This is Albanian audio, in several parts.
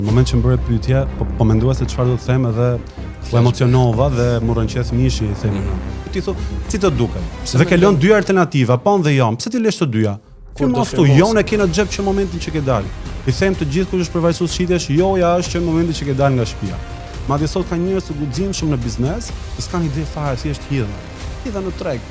Në moment që më bëre pyetje, po mendova se çfarë do të them edhe u emocionova dhe më rënqes mishi i themi. Ti thot, si të duket? Dhe ke lënë dy alternativa, po dhe jo. Pse ti lesh të dyja? Filmostu, jon e ke në xhep që momentin që ke dalë. I them të gjithë kush është përvajsues shitjesh, joja është që në momentin që ke dalë nga shtëpia. Madje sot ka njerëz të guximshëm në biznes, që s'kan ide fare, thjesht hidhen në treg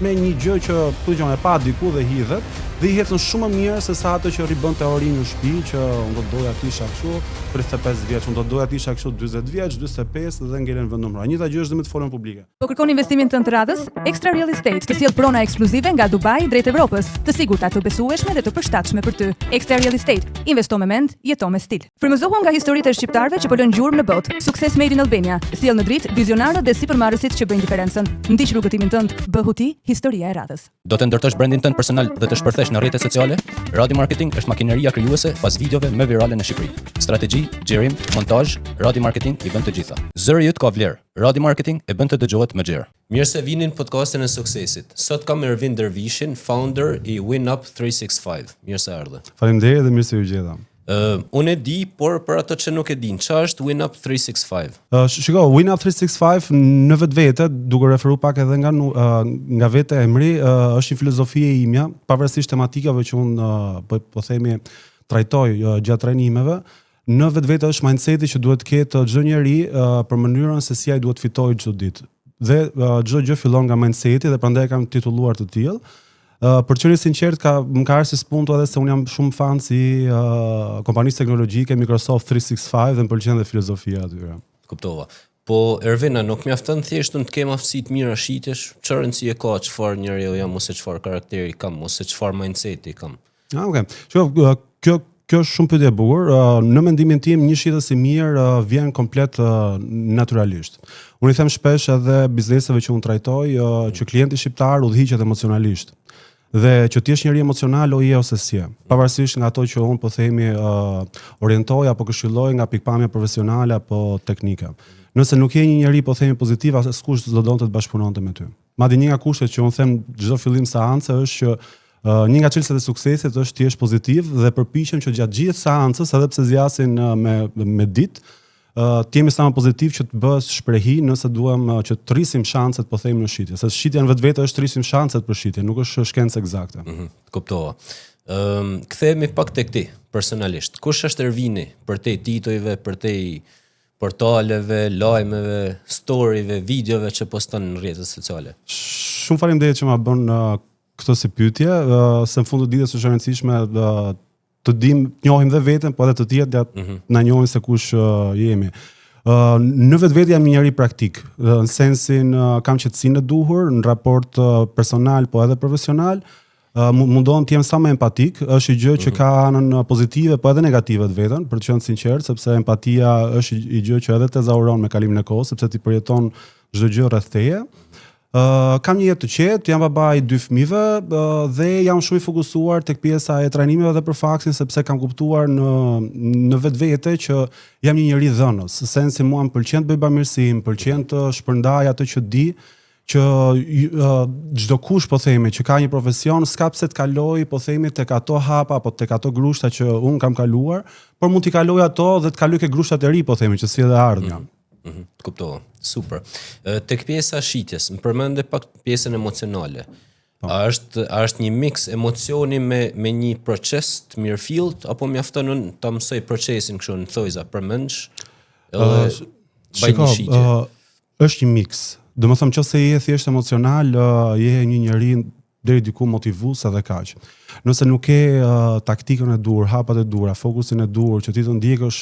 me një gjë që thonë e pa diku dhe hidhet dhe i ecën shumë më mirë se sa ato që ribën teorinë në shtëpi që unë do doja të isha kështu 35 vjeç, unë do doja të isha kështu 40 vjeç, 45 dhe ngelen vendnumra. Njëta gjë është dhe me të folën publike. Po kërkon investimin tënd të radhës? Extra Real Estate të sjell prona ekskluzive nga Dubai drejt Evropës, të sigurta, të besueshme dhe të përshtatshme për ty. Extra Real Estate, investo me mend, jeto me stil. Frymëzohu nga historitë e shqiptarëve që po lënë gjurmë në botë. Sukses made in Albania. Sjell në dritë vizionarët dhe sipërmarrësit që bëjnë diferencën. Ndiq rrugëtimin tënd, bëhu ti historia e radhës. Do të ndërtosh brandin tënd personal dhe të shpërthesh në rrjetet sociale? Radio Marketing është makineria krijuese pas videove më virale në Shqipëri. Strategji, xhirim, montazh, Radio Marketing i bën të gjitha. Zëri yt ka vlerë. Radio Marketing e bën të dëgjohet më gjerë. Mirë se vinin podcastin e suksesit. Sot kam Ervin Dervishin, founder i WinUp 365. Mirë se erdhe. Faleminderit dhe mirë se u gjeta. Unë e di, por për ato që nuk e din, çfarë është WinUp 365? Shiko, WinUp 365 në vetvete, duke referu pak edhe nga vete emri, është një filozofi e imja, pavarësisht tematikave që unë po themi trajtoj gjatë trajnimeve. Në vetvete është mindseti që duhet ketë çdo njeri për mënyrën se si ai duhet fitojë çdo ditë. Dhe çdo gjë fillon nga mindseti dhe prandaj kam titulluar të tillë. Për qenë sinqert, më ka ardhur si spunto edhe se unë jam shumë fan si kompanisë teknologjike, Microsoft 365 dhe më pëlqen dhe filozofia aty. Kuptova. Po Ervina, nuk mjafton thjesht të kem aftësi të mira shitjesh, çfarë rëndësi e ka, çfarë njeriu jam ose çfarë karakteri kam ose çfarë mindseti kam. Okay. Kjo është shumë pyetje e bukur. Në mendimin tim, një shitës i mirë vjen komplet naturalisht. Unë i them shpesh edhe bizneseve që unë trajtoj që klienti shqiptar udhëhiqet emocionalisht. Dhe që ti jesh njëri emocional o je ose si je. Pavarësisht nga ato që unë po themi orientoj apo këshilloj nga pikpamja profesionale apo teknike. Nëse nuk je një njeri po themi pozitiv, askush do donte të bashkëpunonte me ty. Madje një nga kushtet që unë them çdo fillim seance është që një nga çelësat e suksesit është të jesh pozitiv dhe përpiqem që gjatë gjithë seancës, edhe pse zgjasin me ditë, të jemi sa më pozitiv që të bësh shprehi nëse duam që të rrisim shanset po themi në shitje. Se shitja në vetvete është të rrisim shanset për shitje, nuk është shkencë eksakte. Kuptova. Kthehemi pak tek ti personalisht. Kush është Ervini për te titujve, për te portaleve, lajmeve, storyve, videove që poston në rrjetet sociale? Shumë faleminderit që ma bën këtë si pyetje, se në fund të ditës është e rëndësishme të njohim dhe veten, po edhe të tjerët na njohin se kush jemi. Në vetvete jam një njeri praktik, në sensin kam qetësinë e duhur në raport personal po edhe profesional. Mundohem të jem sa më empatik, është një gjë që ka anën pozitive po edhe negative të vetën, për të qenë sinqert, sepse empatia është një gjë që edhe tezauron me kalimin e kohës, sepse ti përjeton çdo gjë rreth teje. Kam një jetë të qetë, jam baba i 2 fëmijëve dhe jam shumë i fokusuar tek pjesa e trajnimeve dhe për faktin sepse kam kuptuar në vetvete që jam një njeri dhënës, në sensin mua më pëlqen të bëj bamirësi, më pëlqen të shpërndaj atë që di, që çdo kush po themi që ka një profesion s'ka pse të kaloj po themi tek ato hapa apo tek ato grushta që un kam kaluar, por mund t'i kaloj ato dhe të kaloj ke grushtat e ri po themi që si edhe ardhmja. Kuptova. Super. Tek pjesa shitjes, më përmende pak pjesën emocionale. A është një mix emocioni me një proces të mirëfillt apo mjafton unë ta mësoj procesin kështu në thojza përmendsh edhe bëj një shitje? Është një mix. Domethënë nëse je thjesht emocional, je një njeri deri diku motivues edhe kaq. Nëse nuk ke taktikën e dur, hapat e dura, fokusin e dur, që ti të ndjekësh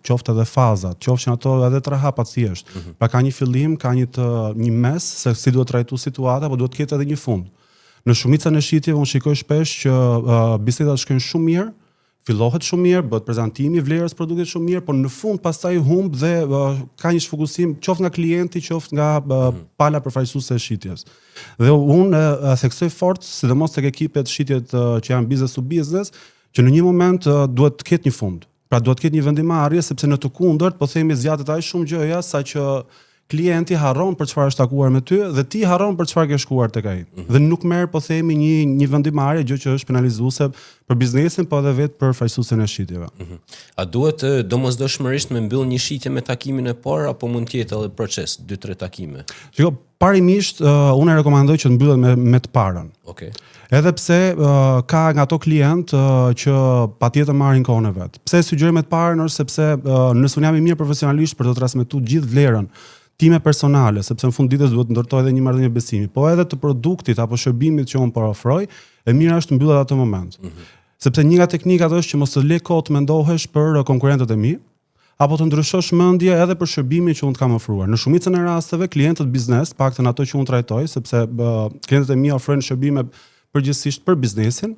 qoftë edhe fazat, qofshin ato edhe 3 hapa thjesht. Pra ka një fillim, ka një mes se si duhet trajtuar situata, por duhet të ketë edhe një fund. Në shumicën e shitjeve unë shikoj shpesh që bisedat shkojnë shumë mirë, fillohet shumë mirë, bëhet prezantimi i vlerës produktit shumë mirë, por në fund pastaj humb dhe ka një fokusim qoftë nga klienti, qoftë nga pala përfaqësuese e shitjes. Dhe unë theksoj fort, sidomos tek ekipet shitjet që janë business to business, që në një moment duhet të ketë një fund. Pra duhet të ketë një vendimarrje sepse në të kundërt po themi zgjatet aq shumë gjëja sa që klienti harron për çfarë është takuar me ty dhe ti harron për çfarë ke shkuar tek ai. Dhe nuk merr po themi një vendimarrje, gjë që është penalizuese për biznesin, po edhe vetë për faqësuesin e shitjeve. A duhet domosdoshmërisht me mbyll një shitje me takimin e parë apo mund të jetë edhe proces 2-3 takime? Shiko, parimisht unë rekomandoj që të mbyllet me të parën. Okej. Edhe pse ka nga ato klient që patjetër marrin kohën e vet. Pse sugjeroj me të parën është sepse nëse unë jam i mirë profesionalisht për të transmetuar gjithë vlerën time personale, sepse në fund ditës duhet ndërtoj edhe një marrëdhënie besimi, po edhe të produktit apo shërbimit që unë po ofroj, e mira është të mbyllet atë moment. Sepse një nga teknikat është që mos të lë kohë të mendohesh për konkurrentët e mi, apo të ndryshosh mendje edhe për shërbimin që unë të kam ofruar. Në shumicën e rasteve klientët biznes, paktën ato që unë trajtoj, sepse klientët e mi ofrojnë shërbime përgjithsisht për biznesin,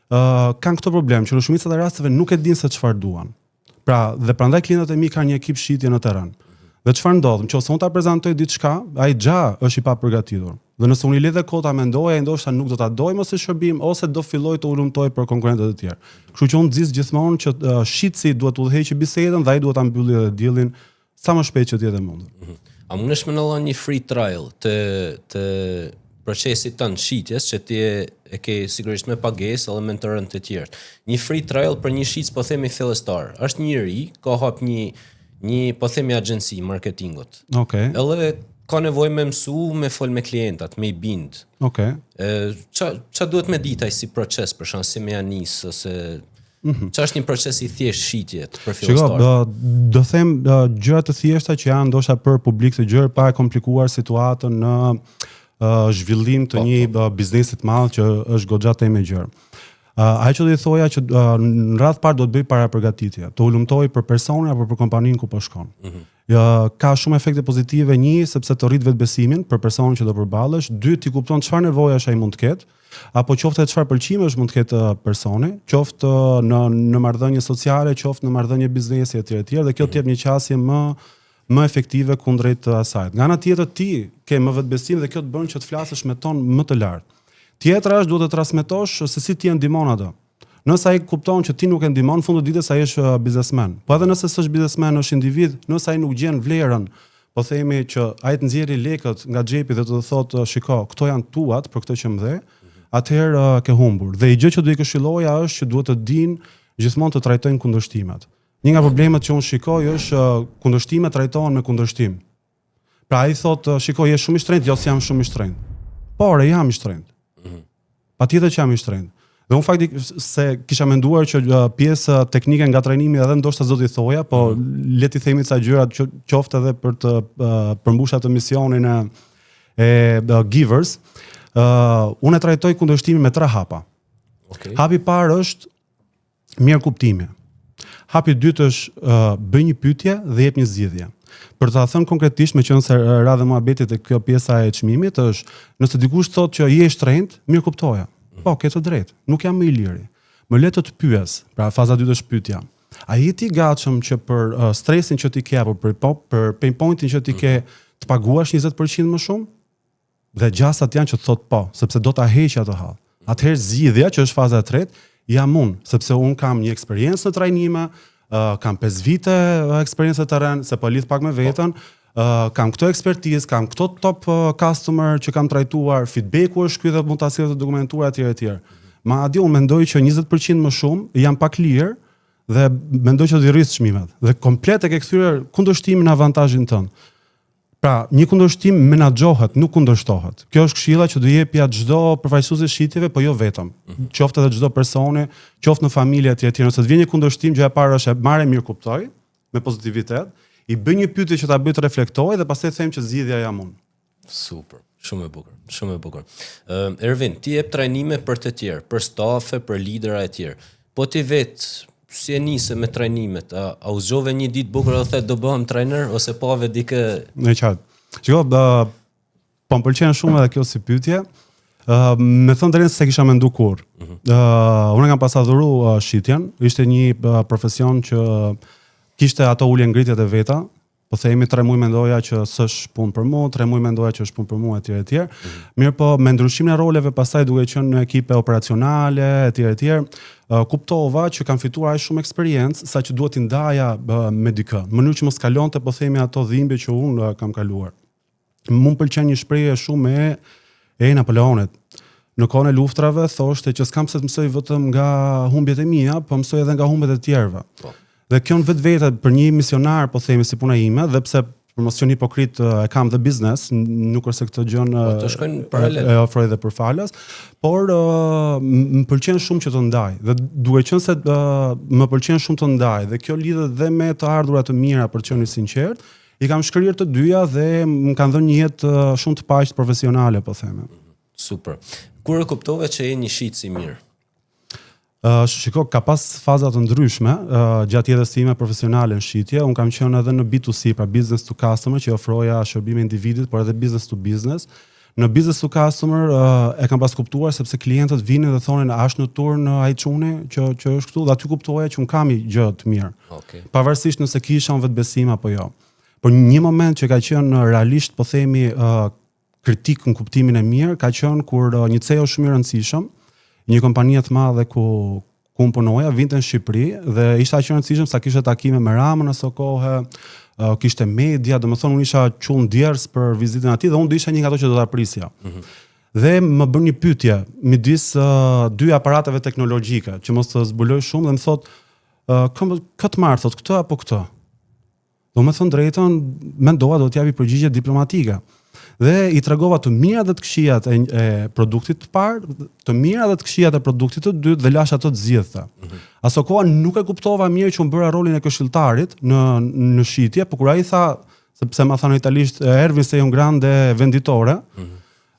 kanë këto problem që në shumicën e rasteve nuk e dinë se çfarë duan. Pra, dhe prandaj klientët e mi kanë një ekip shitje në terren. Dhe çfarë ndodh? Nëse unë ta prezantoj diçka, ai xha është i papërgatitur. Dhe nëse unë i lidh kohë ta mendoj, ai ndoshta nuk do ta dojë mos e shërbim ose do filloj të ulumtoj për konkurrentët e tjerë. Kështu që unë nxis gjithmonë që shitsi duhet të udhëheqë bisedën dhe ai duhet ta mbyllë edhe dealin sa më shpejt që të jetë mundur. A mundesh më ndalon një free trial të procesit të shitjes që ti e ke sigurisht me pagesë edhe me të rënë të tjerë. Një free trial për një shitës po themi fillestar. Është një i ri, ka hap një po themi agjenci marketingut. Okej. Edhe ka nevojë me mësu, me fol me klientat, me i bind. Okej. Ç'a duhet me ditaj si proces, për shkak se me anis ose ç'a është një proces i thjesht shitje për fillestar. Shiko, do them gjëra të thjeshta që janë ndoshta për publik të gjerë pa e komplikuar situatën në zhvillim të një biznesi të madh që është goxha temë e gjerë. Ajo që do të thoja që në radh parë do të bëj para përgatitje, të ulumtoj për personin apo për kompaninë ku po shkon. Ka shumë efekte pozitive, një sepse të rrit vetbesimin për personin që do përballesh, dy ti kupton çfarë nevojash ai mund të ketë, apo qoftë çfarë pëlqimesh mund të ketë personi, qoftë në marrëdhënie sociale, qoftë në marrëdhënie biznesi etj. Dhe kjo të jep një qasje më efektive kundrejt asaj. Nga ana tjetër ti ke më vetbesim dhe kjo të bën që të flasësh me ton më të lartë. Tjetra është duhet të transmetosh se si ti e ndihmon atë. Nëse ai kupton që ti nuk e ndihmon, në fund të ditës ai është biznesmen. Po edhe nëse s'është biznesmen, është individ, nëse ai nuk gjen vlerën, po themi që ai të nxjerrë lekët nga xhepi dhe të thotë, shiko, këto janë tuat për këtë që më dhe, atëherë ke humbur. Dhe gjë që do i këshilloja është që duhet të dinë gjithmonë të trajtojnë kundërshtimet. Një nga problemet që unë shikoj është kundërshtimet trajtohen me kundërshtim. Pra ai thotë, shiko, je shumë i shtrenjtë, jo si jam shumë i shtrenjtë. Por jam i shtrenjtë. Patjetër që jam i shtrenjtë. Dhe unë faktik se kisha menduar që pjesë teknike nga trajnimi edhe ndoshta zoti thoja, po le ti themi ca gjëra qoftë edhe për të përmbushur atë misionin e givers. Unë e trajtoj kundërshtimin me 3 hapa. Okay. Hapi i parë është mirë kuptimi. Hapi i dytë është bëj një pyetje dhe jep një zgjidhje. Për ta thënë konkretisht, me qenë se radha muhabetit e kjo pjesa e çmimit është, nëse dikush thotë që je i shtrenjtë, mirë kuptoja. Po, ke të drejtë, nuk jam më i liri. Më le të pyes, pra faza e dytë është pyetja. A je ti gatshëm që për stresin që ti ke apo për pain pointin që ti ke të paguash 20% më shumë? Dhe gjasat janë që thot po, sepse do ta heqë atë hall. Atëherë zgjidhja, që është faza e tretë, jam unë, sepse unë kam një eksperiencë në trajnime, kam 5 vite eksperiencë të rënë, se po lidh pak me veten, kam këto ekspertizë, kam këto top customer që kam trajtuar, feedbacku është ky dhe mund ta sjell të dokumentuar etj. Madje unë mendoj që 20% më shumë jam pak lirë dhe mendoj që do i rris çmimet. Dhe komplet e ke kthyer kundërshtimin në avantazhin tënd. Pra, një kundërshtim menaxhohet, nuk kundërshtohet. Kjo është këshilla që do jepja çdo përfaqësues shitjeve, po jo vetëm. Qoftë edhe çdo personi, qoftë në familje etj. Nëse të vjen një kundërshtim, gjëja e parë është e marrë mirë kuptoj, me pozitivitet, i bëj një pyetje që ta bëj të reflektoj dhe pastaj them që zgjidhja jam unë. Super, shumë e bukur, shumë e bukur. Ervin, ti jep trajnime për të tjerë, për stafe, për lidera e tjerë. Po ti vetë si e nise me trajnimet, a u zgjove një ditë bukur dhe the do bëhem trajner ose pave dikë? Në qartë. Shiko, po më pëlqen shumë edhe kjo si pyetje. Me thënë drejtë se kisha menduar kur. Unë kam pasadhuru shitjen, ishte një profesion që kishte ato ulje ngritjet e veta. Po themi 3 muaj mendoja që s'është punë për mua, 3 muaj mendoja që është punë për mua etj. Mirë po me ndryshimin e roleve pastaj duke qenë në ekipe operacionale etj. kuptova që kam fituar aq shumë eksperiencë sa që duhet t'i ndaja me dikë, në mënyrë që mos kalonte po themi ato dhimbje që unë kam kaluar. Më pëlqen një shprehje shumë e Napoleonit. Në kohën e luftrave thoshte që s'kam pse të mësoj vetëm nga humbjet e mia, po mësoj edhe nga humbjet e tjerëve. Dhe kjo në vetvete për një misionar, po themi si puna ime, dhe pse për mos qenë hipokrit e kam dhe biznes, nuk është se këtë gjën e ofroj dhe për falas, por më pëlqen shumë që të ndaj, dhe duke qenë se më pëlqen shumë të ndaj, dhe kjo lidhet dhe me të ardhurat të mira për të qenë i sinqert, i kam shkrirë të dyja dhe më kanë dhënë një jetë shumë të paqët profesionale, po theme. Super. Kur e kuptove që je një shitës i mirë? Shiko, ka pas faza të ndryshme gjatë jetës time profesionale në shitje. Unë kam qenë edhe në B2C, pra business to customer, që ofroja shërbime individit, por edhe business to business. Në business to customer e kam pas kuptuar sepse klientët vinin dhe thonin a është në turn ai çuni që është këtu, dhe aty kuptoja që unë kam një gjë të mirë. Okay. Pavarësisht nëse kisha unë vetbesim apo jo. Por një moment që ka qenë realisht, po themi, kritik në kuptimin e mirë, ka qenë kur një CEO shumë i rëndësishëm, një kompanie të madhe ku unë punoja, vinte në Shqipëri dhe ishte aq i rëndësishëm sa kishte takime me Ramën aso kohë, kishte media, domethënë unë isha qull ndjers për vizitën atij dhe unë isha një nga ato që do ta prisja. Dhe më bën një pyetje midis dy aparateve teknologjike, që mos të zbuloj shumë, dhe më thot, këtë marr, thot, këtë apo këtë? Do me thënë drejtën, mendova do t'japi përgjigje diplomatike. Dhe i tregova të mirat dhe të këqijat e produktit të parë, të mirat dhe të këqijat e produktit të dytë dhe lash ato të zgjidhta. Aso koha nuk e kuptova mirë që unë bëra rolin e këshilltarit në shitje, por kur ai tha, sepse ma tha në italisht, Ervin se un grande venditore,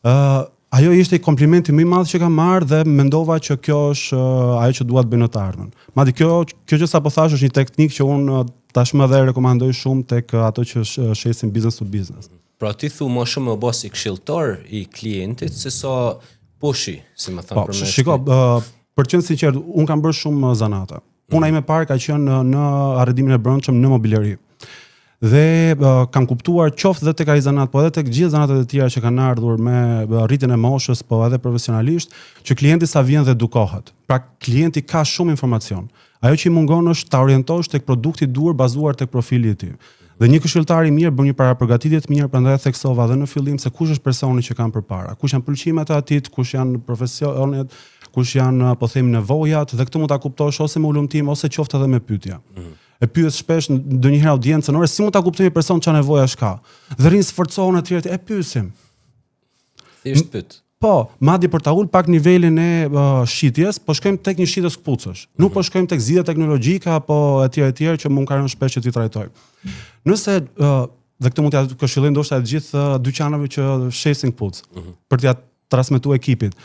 ajo ishte i komplimenti më i madh që kam marrë dhe mendova që kjo është ajo që dua të bëj në të ardhmen. Madje kjo që sapo thash është një teknikë që unë tashmë edhe rekomandoj shumë tek ato që shesin business to business. Pra ti thu më shumë bos i këshilltar i klientit se sa pushi, si më thënë për mes. Shiko, për qenë sinqert, unë kam bërë shumë zanate. Puna ime parë ka qenë në arrendimin e brendshëm në mobileri. Dhe kam kuptuar qoftë dhe tek ai zanat, po edhe tek gjithë zanatet e tjera që kanë ardhur me rritjen e moshës, po edhe profesionalisht, që klienti sa vjen dhe edukohet. Pra klienti ka shumë informacion. Ajo që i mungon është ta orientosh tek produkti duhur bazuar tek profili i tij. Dhe një këshilltar i mirë bën një parapërgatitje të mirë, prandaj theksova edhe në fillim se kush është personi që kam përpara, kush janë pëlqimet e atit, kush janë profesionet, kush janë, po them, nevojat, dhe këtë mund ta kuptosh ose me ulëmtim ose qoftë edhe me pyetje. E pyet shpesh ndonjëherë audiencën, ore si mund ta kuptoj një person çfarë nevojash ka? Dhe rrin sforcohen atje e pyesim. Thjesht pyet. Po, madje për ta ul pak nivelin e shitjes, po shkojmë tek një shitës kpucësh. Nuk po shkojmë tek zgjidhje teknologjike apo etj që mund ka rënë shpesh që ti trajtoj. Nëse dhe këtë mund t'ja këshilloj ndoshta të gjithë dyqanave që shesin kpucë, për t'ja transmetuar ekipit.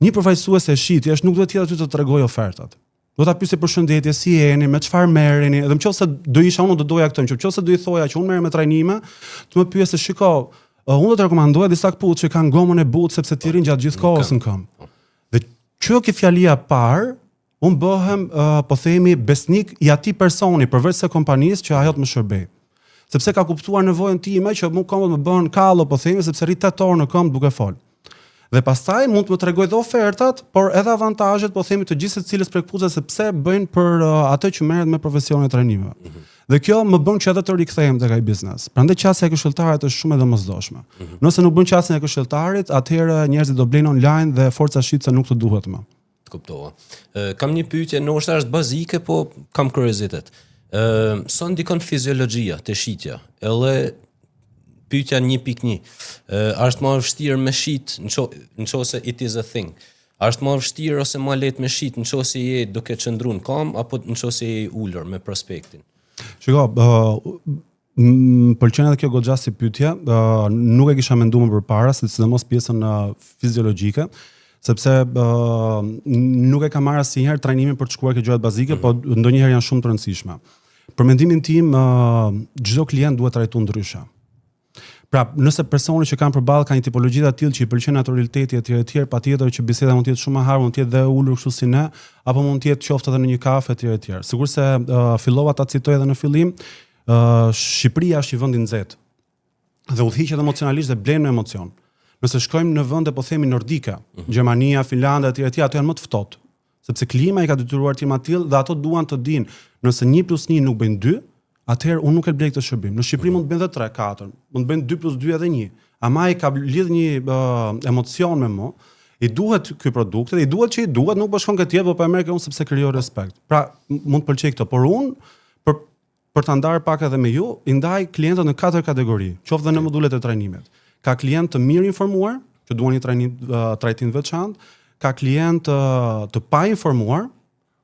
Një përfaqësues e shitjes nuk duhet të jetë aty të tregojë ofertat. Do ta pyesë për shëndetje, si jeni, me çfarë merreni, edhe nëse do isha unë do doja këtë, nëse do i thoja që unë merrem me trajnime, të më pyesë shiko, unë do të rekomandoja disa kpucë që kanë gomën e butë sepse ti rrin gjatë gjithë kohës në këmbë. Dhe që kjo fjalia parë, unë bëhem, po themi, besnik i atij personi përveç se kompanisë që ajo të më shërbej. Sepse ka kuptuar nevojën time që më komo të më bën kallo, po themi, sepse rrit 8 orë në këmbë duke fol. Dhe pastaj mund të më tregoj dhe ofertat, por edhe avantazhet, po themi, të gjithë secilës prej kpucës sepse bëjnë për atë që merret me profesionin e trajnimeve. Dhe kjo më bën që edhe të rikthehem tek ai biznes. Prandaj qasja e këshilltarit është shumë e domosdoshme. Nëse nuk bën qasjen e këshilltarit, atëherë njerëzit do blejnë online dhe forca shitse nuk të duhet më. Të kuptova. Kam një pyetje, ndoshta është bazike, po kam kuriozitet. Son ndikon fiziologjia te shitja, edhe pyetja 1.1. Është më vështirë me shit nëse it is a thing. Është më vështirë ose më lehtë me shit nëse je duke qëndruar në kam apo nëse je ulur me prospektin. Shiko, pëlqen edhe kjo goxha si pyetje, nuk e kisha menduar përpara, sidomos pjesën fiziologjike, sepse nuk e kam marrë asnjëherë trajnimin për të shkuar këto gjëra bazike, po ndonjëherë janë shumë të rëndësishme. Për mendimin tim, çdo klient duhet trajtuar ndryshe. Pra, nëse personi që kanë përballë ka një tipologji të tillë që i pëlqen naturaliteti etj, patjetër që biseda mund të jetë shumë e harë, mund të jetë dhe ulur kështu si ne, apo mund të jetë qoftë edhe në një kafe etj. Sigurisht se fillova ta citoj edhe në fillim, Shqipëria është një vend i nxehtë. Dhe udhëhiqet emocionalisht dhe blen në emocion. Nëse shkojmë në vende po themi nordike, Gjermania, Finlanda etj, ato janë më të ftohtë, sepse klima i ka detyruar të jenë tillë dhe ato duan të dinë, nëse 1+1 nuk bëjnë 2, atëherë unë nuk e blej këtë shërbim. Në Shqipëri mund të bëjnë edhe 3, 4, mund të bëjnë 2+2 edhe 1. Ama i ka lidh një emocion me mua, i duhet ky produkt, dhe i duhet që i duhet, nuk po shkon këtë tjetër, po merr unë sepse krijoj respekt. Pra, mund të pëlqej këtë, por unë për ta ndarë pak edhe me ju, i ndaj klientët në 4 kategori, qoftë dhe në modullet e trajnimit. Ka klient të mirë informuar, që duan një trajtim veçantë, ka klient të pa informuar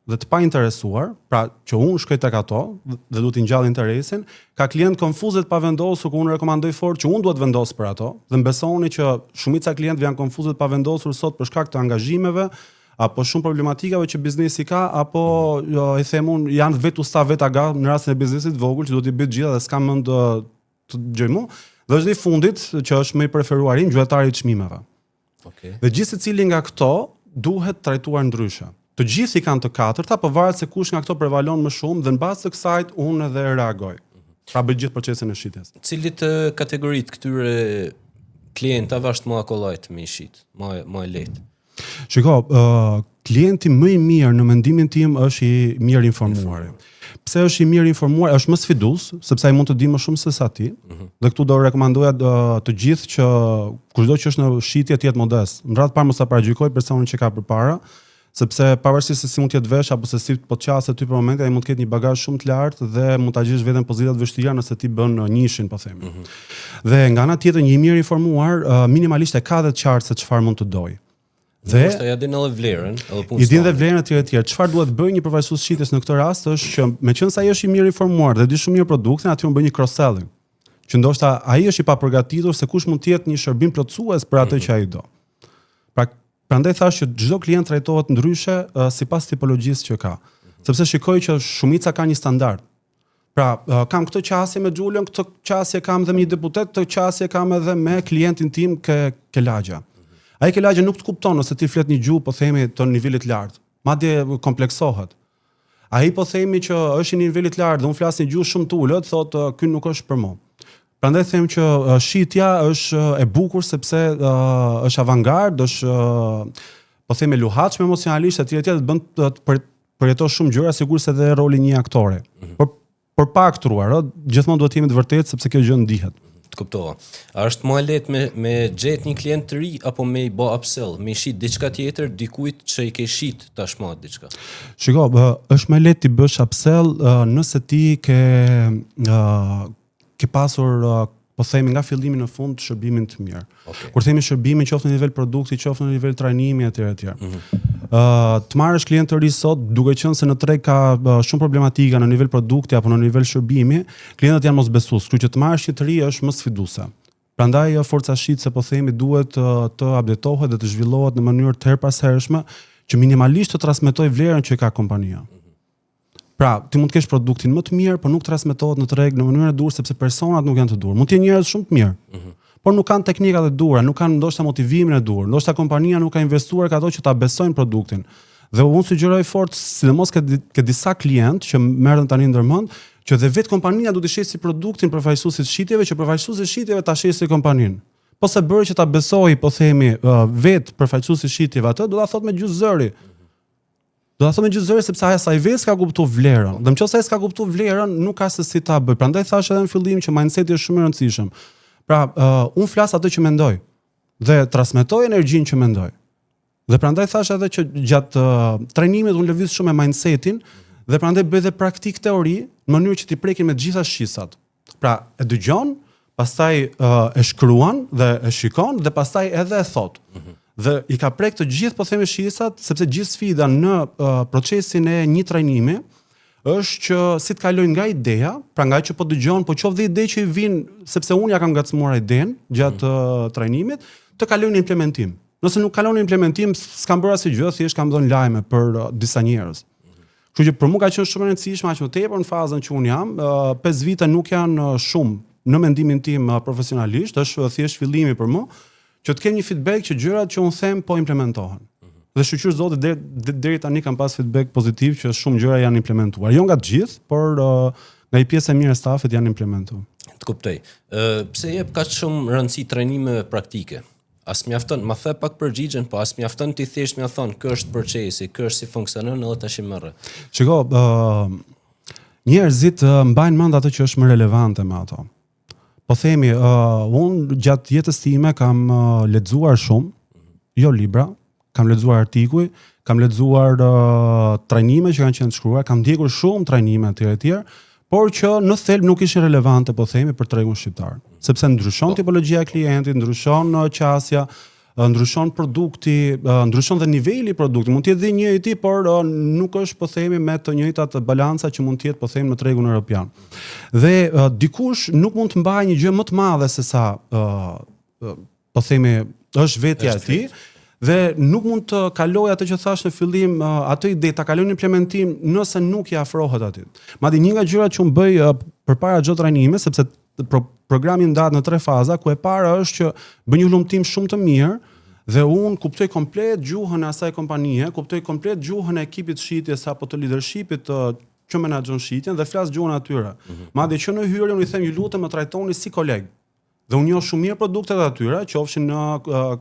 dhe të pa interesuar, pra që unë shkoj tek ato dhe duhet t'i ngjall interesin, ka klient konfuz dhe të pavendosur, ku unë rekomandoj fort që unë duhet vendos për ato, dhe mbesoni që shumica e klientëve janë konfuz dhe të pavendosur sot për shkak të angazhimeve, apo shumë problematikave që biznesi ka, apo i them unë janë vetë usta vetë aga në rastin e biznesit vogël që duhet i bëj gjithë dhe s'kam mend të gjej mua. Dhe është i fundit që është më i preferuar im, gjuetari i çmimeve. Okay. Dhe gjithë secili nga këto duhet trajtuar ndryshe. Të gjithë i kanë të 4-ta, po varet se kush nga këto prevalon më shumë dhe mbas të kësaj unë edhe reagoj. Pra bëj gjithë procesin e shitjes. Cilit kategoritë këtyre klientave është më akollajt me shit, më e lehtë? Shiko, klienti më i mirë në mendimin tim është i mirë informuar. Pse është i mirë informuar? Është më sfidues, sepse ai mund të di më shumë se sa ti. Dhe këtu do rekomandoja të gjithë që kushdo që është në shitje të jetë modest. Në radhë parë mos ta paragjykoj personin që ka përpara, sepse pavarësisht se si mund të jetë vesh apo se si po të qasë ty për momentin, ai mund të ketë një bagazh shumë të lartë dhe mund ta gjesh veten në pozita të vështira nëse ti bën nishin, po themi. Dhe nga ana tjetër, një i mirë informuar minimalisht e ka dhe të qartë se çfarë mund të dojë. Dhe është ja din edhe vlerën, edhe punën. I din dhe vlerën e tjera. Çfarë duhet bëjë një përfaqësues shitjes në këtë rast është që meqense ai është i mirë informuar dhe di shumë mirë produktin, aty mund bëj një cross selling. Që ndoshta ai është i papërgatitur se kush mund të jetë një shërbim plotësues për atë që ai do. Pra, prandaj thash që çdo klient trajtohet ndryshe sipas tipologjisë që ka. Sepse shikoj që shumica ka një standard. Pra, kam këtë qasje me Xhulion, këtë qasje kam edhe me një deputet, këtë qasje kam edhe me klientin tim ke lagja. Ai që lagja nuk të kupton nëse ti flet një gjuhë, po themi të nivelit lartë. Madje kompleksohet. Ai po themi që është në nivelit lartë dhe unë flas një gjuhë shumë të ulët, thotë ky nuk është për mua. Prandaj them që shitja është e bukur sepse është avangard, është po themi luhatshme emocionalisht, etj të bën të përjetosh shumë gjëra, sigurisht edhe rolin një aktore. Por pa aktruar, gjithmonë duhet të jemi të vërtetë sepse kjo gjë ndihet. Kuptova. A është më lehtë me gjet një klient të ri apo me i bë upsell, me i shit diçka tjetër dikujt që i ke shit tashmë diçka? Shiko, është më lehtë ti bësh upsell nëse ti ke pasur po themi nga fillimi në fund shërbimin të mirë. Okay. Kur themi shërbimin, qoftë në nivel produkti, qoftë në nivel trajnimi etj. Të marrësh klient të ri sot, duke qenë se në treg ka shumë problematika në nivel produkti apo në nivel shërbimi, klientët janë mosbesues, kështu që të marrësh një të ri është më sfiduese. Prandaj forca shitse po themi duhet të updatohet dhe të zhvillohet në mënyrë të herpashershme që minimalisht të transmetojë vlerën që ka kompania. Pra, ti mund të kesh produktin më të mirë, por nuk transmetohet në treg në mënyrë të dur sepse personat nuk janë të dur. Mund të jenë njerëz shumë të mirë, por nuk kanë teknikat e dura, nuk kanë ndoshta motivimin e dur, ndoshta kompania nuk ka investuar ka ato që ta besojnë produktin. Dhe unë sugjeroj fort, sidomos ke disa klientë që merren tani ndërmend, që dhe vetë kompania duhet të shesë si produktin përfaqësuesit shitjeve, që përfaqësuesit shitjeve ta shesë si kompaninë. Po se bërë që ta besoj, po themi, vetë përfaqësuesit shitjeve atë, do ta thot me gjysmë zëri. Do ta them me gjithë zëri sepse ai sa i vetë ka kuptuar vlerën. Dhe nëse ai s'ka kuptuar vlerën, nuk ka se si ta bëj. Prandaj thash edhe në fillim që mindseti është shumë i rëndësishëm. Pra, unë flas atë që mendoj dhe transmetoj energjinë që mendoj. Dhe prandaj thash edhe që gjatë trajnimit unë lëviz shumë me mindsetin dhe prandaj bëj edhe praktik teori në mënyrë që t'i prekin me të gjitha shisat. Pra, e dëgjon, pastaj e shkruan dhe e shikon dhe pastaj edhe e thot. Dhe i ka prek të gjithë po themi shisat, sepse gjithë sfida në procesin e një trajnimi është që si të kalojnë nga ideja, pra nga që po dëgjon, po qoftë dhe ide që i vinë sepse unë ja kam ngacmuar idenë gjatë trajnimit, të kalojnë në implementim. Nëse nuk kalon në implementim, s'kam bërë asgjë gjë, thjesht kam dhënë lajme për disa njerëz. Kështu që për mua ka qenë shumë e rëndësishme, aq më tepër në fazën që un jam, 5 vite nuk janë shumë në mendimin tim profesionalisht, është thjesht fillimi për mua. Që të kem një feedback që gjërat që unë them po implementohen. Dhe shqyr zotit deri tani kam pas feedback pozitiv që shumë gjëra janë implementuar. Jo nga të gjithë, por nga një pjesë e mirë e stafit janë implementuar. Të kuptoj. Pse jep kaq shumë rëndësi trajnimeve praktike? As mjafton, ma the pak përgjigjen, po as mjafton ti thjesht më thon, kë është purchase, kë është si funksionon edhe tash merr. Shiko, njerëzit mbajnë mend ato që është më relevante me ato. Po themi, unë gjatë jetës time kam lexuar shumë, jo libra, kam lexuar artikuj, kam lexuar trajnime që kanë qenë të shkruar, kam ndjekur shumë trajnime etj, por që në thelb nuk ishin relevante, po themi, për tregun shqiptar. Sepse ndryshon tipologjia e klientit, ndryshon qasja, ndryshon produkti, ndryshon dhe niveli i produktit. Mund të jetë dhe i njëjti, por nuk është, po themi, me të njëjtat balanca që mund të jetë, po themi, në tregun evropian. Dhe dikush nuk mund të mbajë një gjë më të madhe se sa po themi, është vetja e tij. Dhe nuk mund të kaloj atë që thash në fillim, atë ide ta kaloj në implementim nëse nuk i afrohet aty. Madje një nga gjërat që unë bëj përpara çdo trajnimi, sepse programi ndahet në 3 faza, ku e para është që bën një humbtim shumë të mirë dhe unë kuptoj komplet gjuhën e asaj kompanie, kuptoj komplet gjuhën e ekipit shitjes apo të leadershipit që menaxhon shitjen dhe flas gjuhën atyre. Madje që në hyrje unë i them, ju lutem më trajtoni si koleg. Dhe unë njoh shumë mirë produktet atyre, qofshin në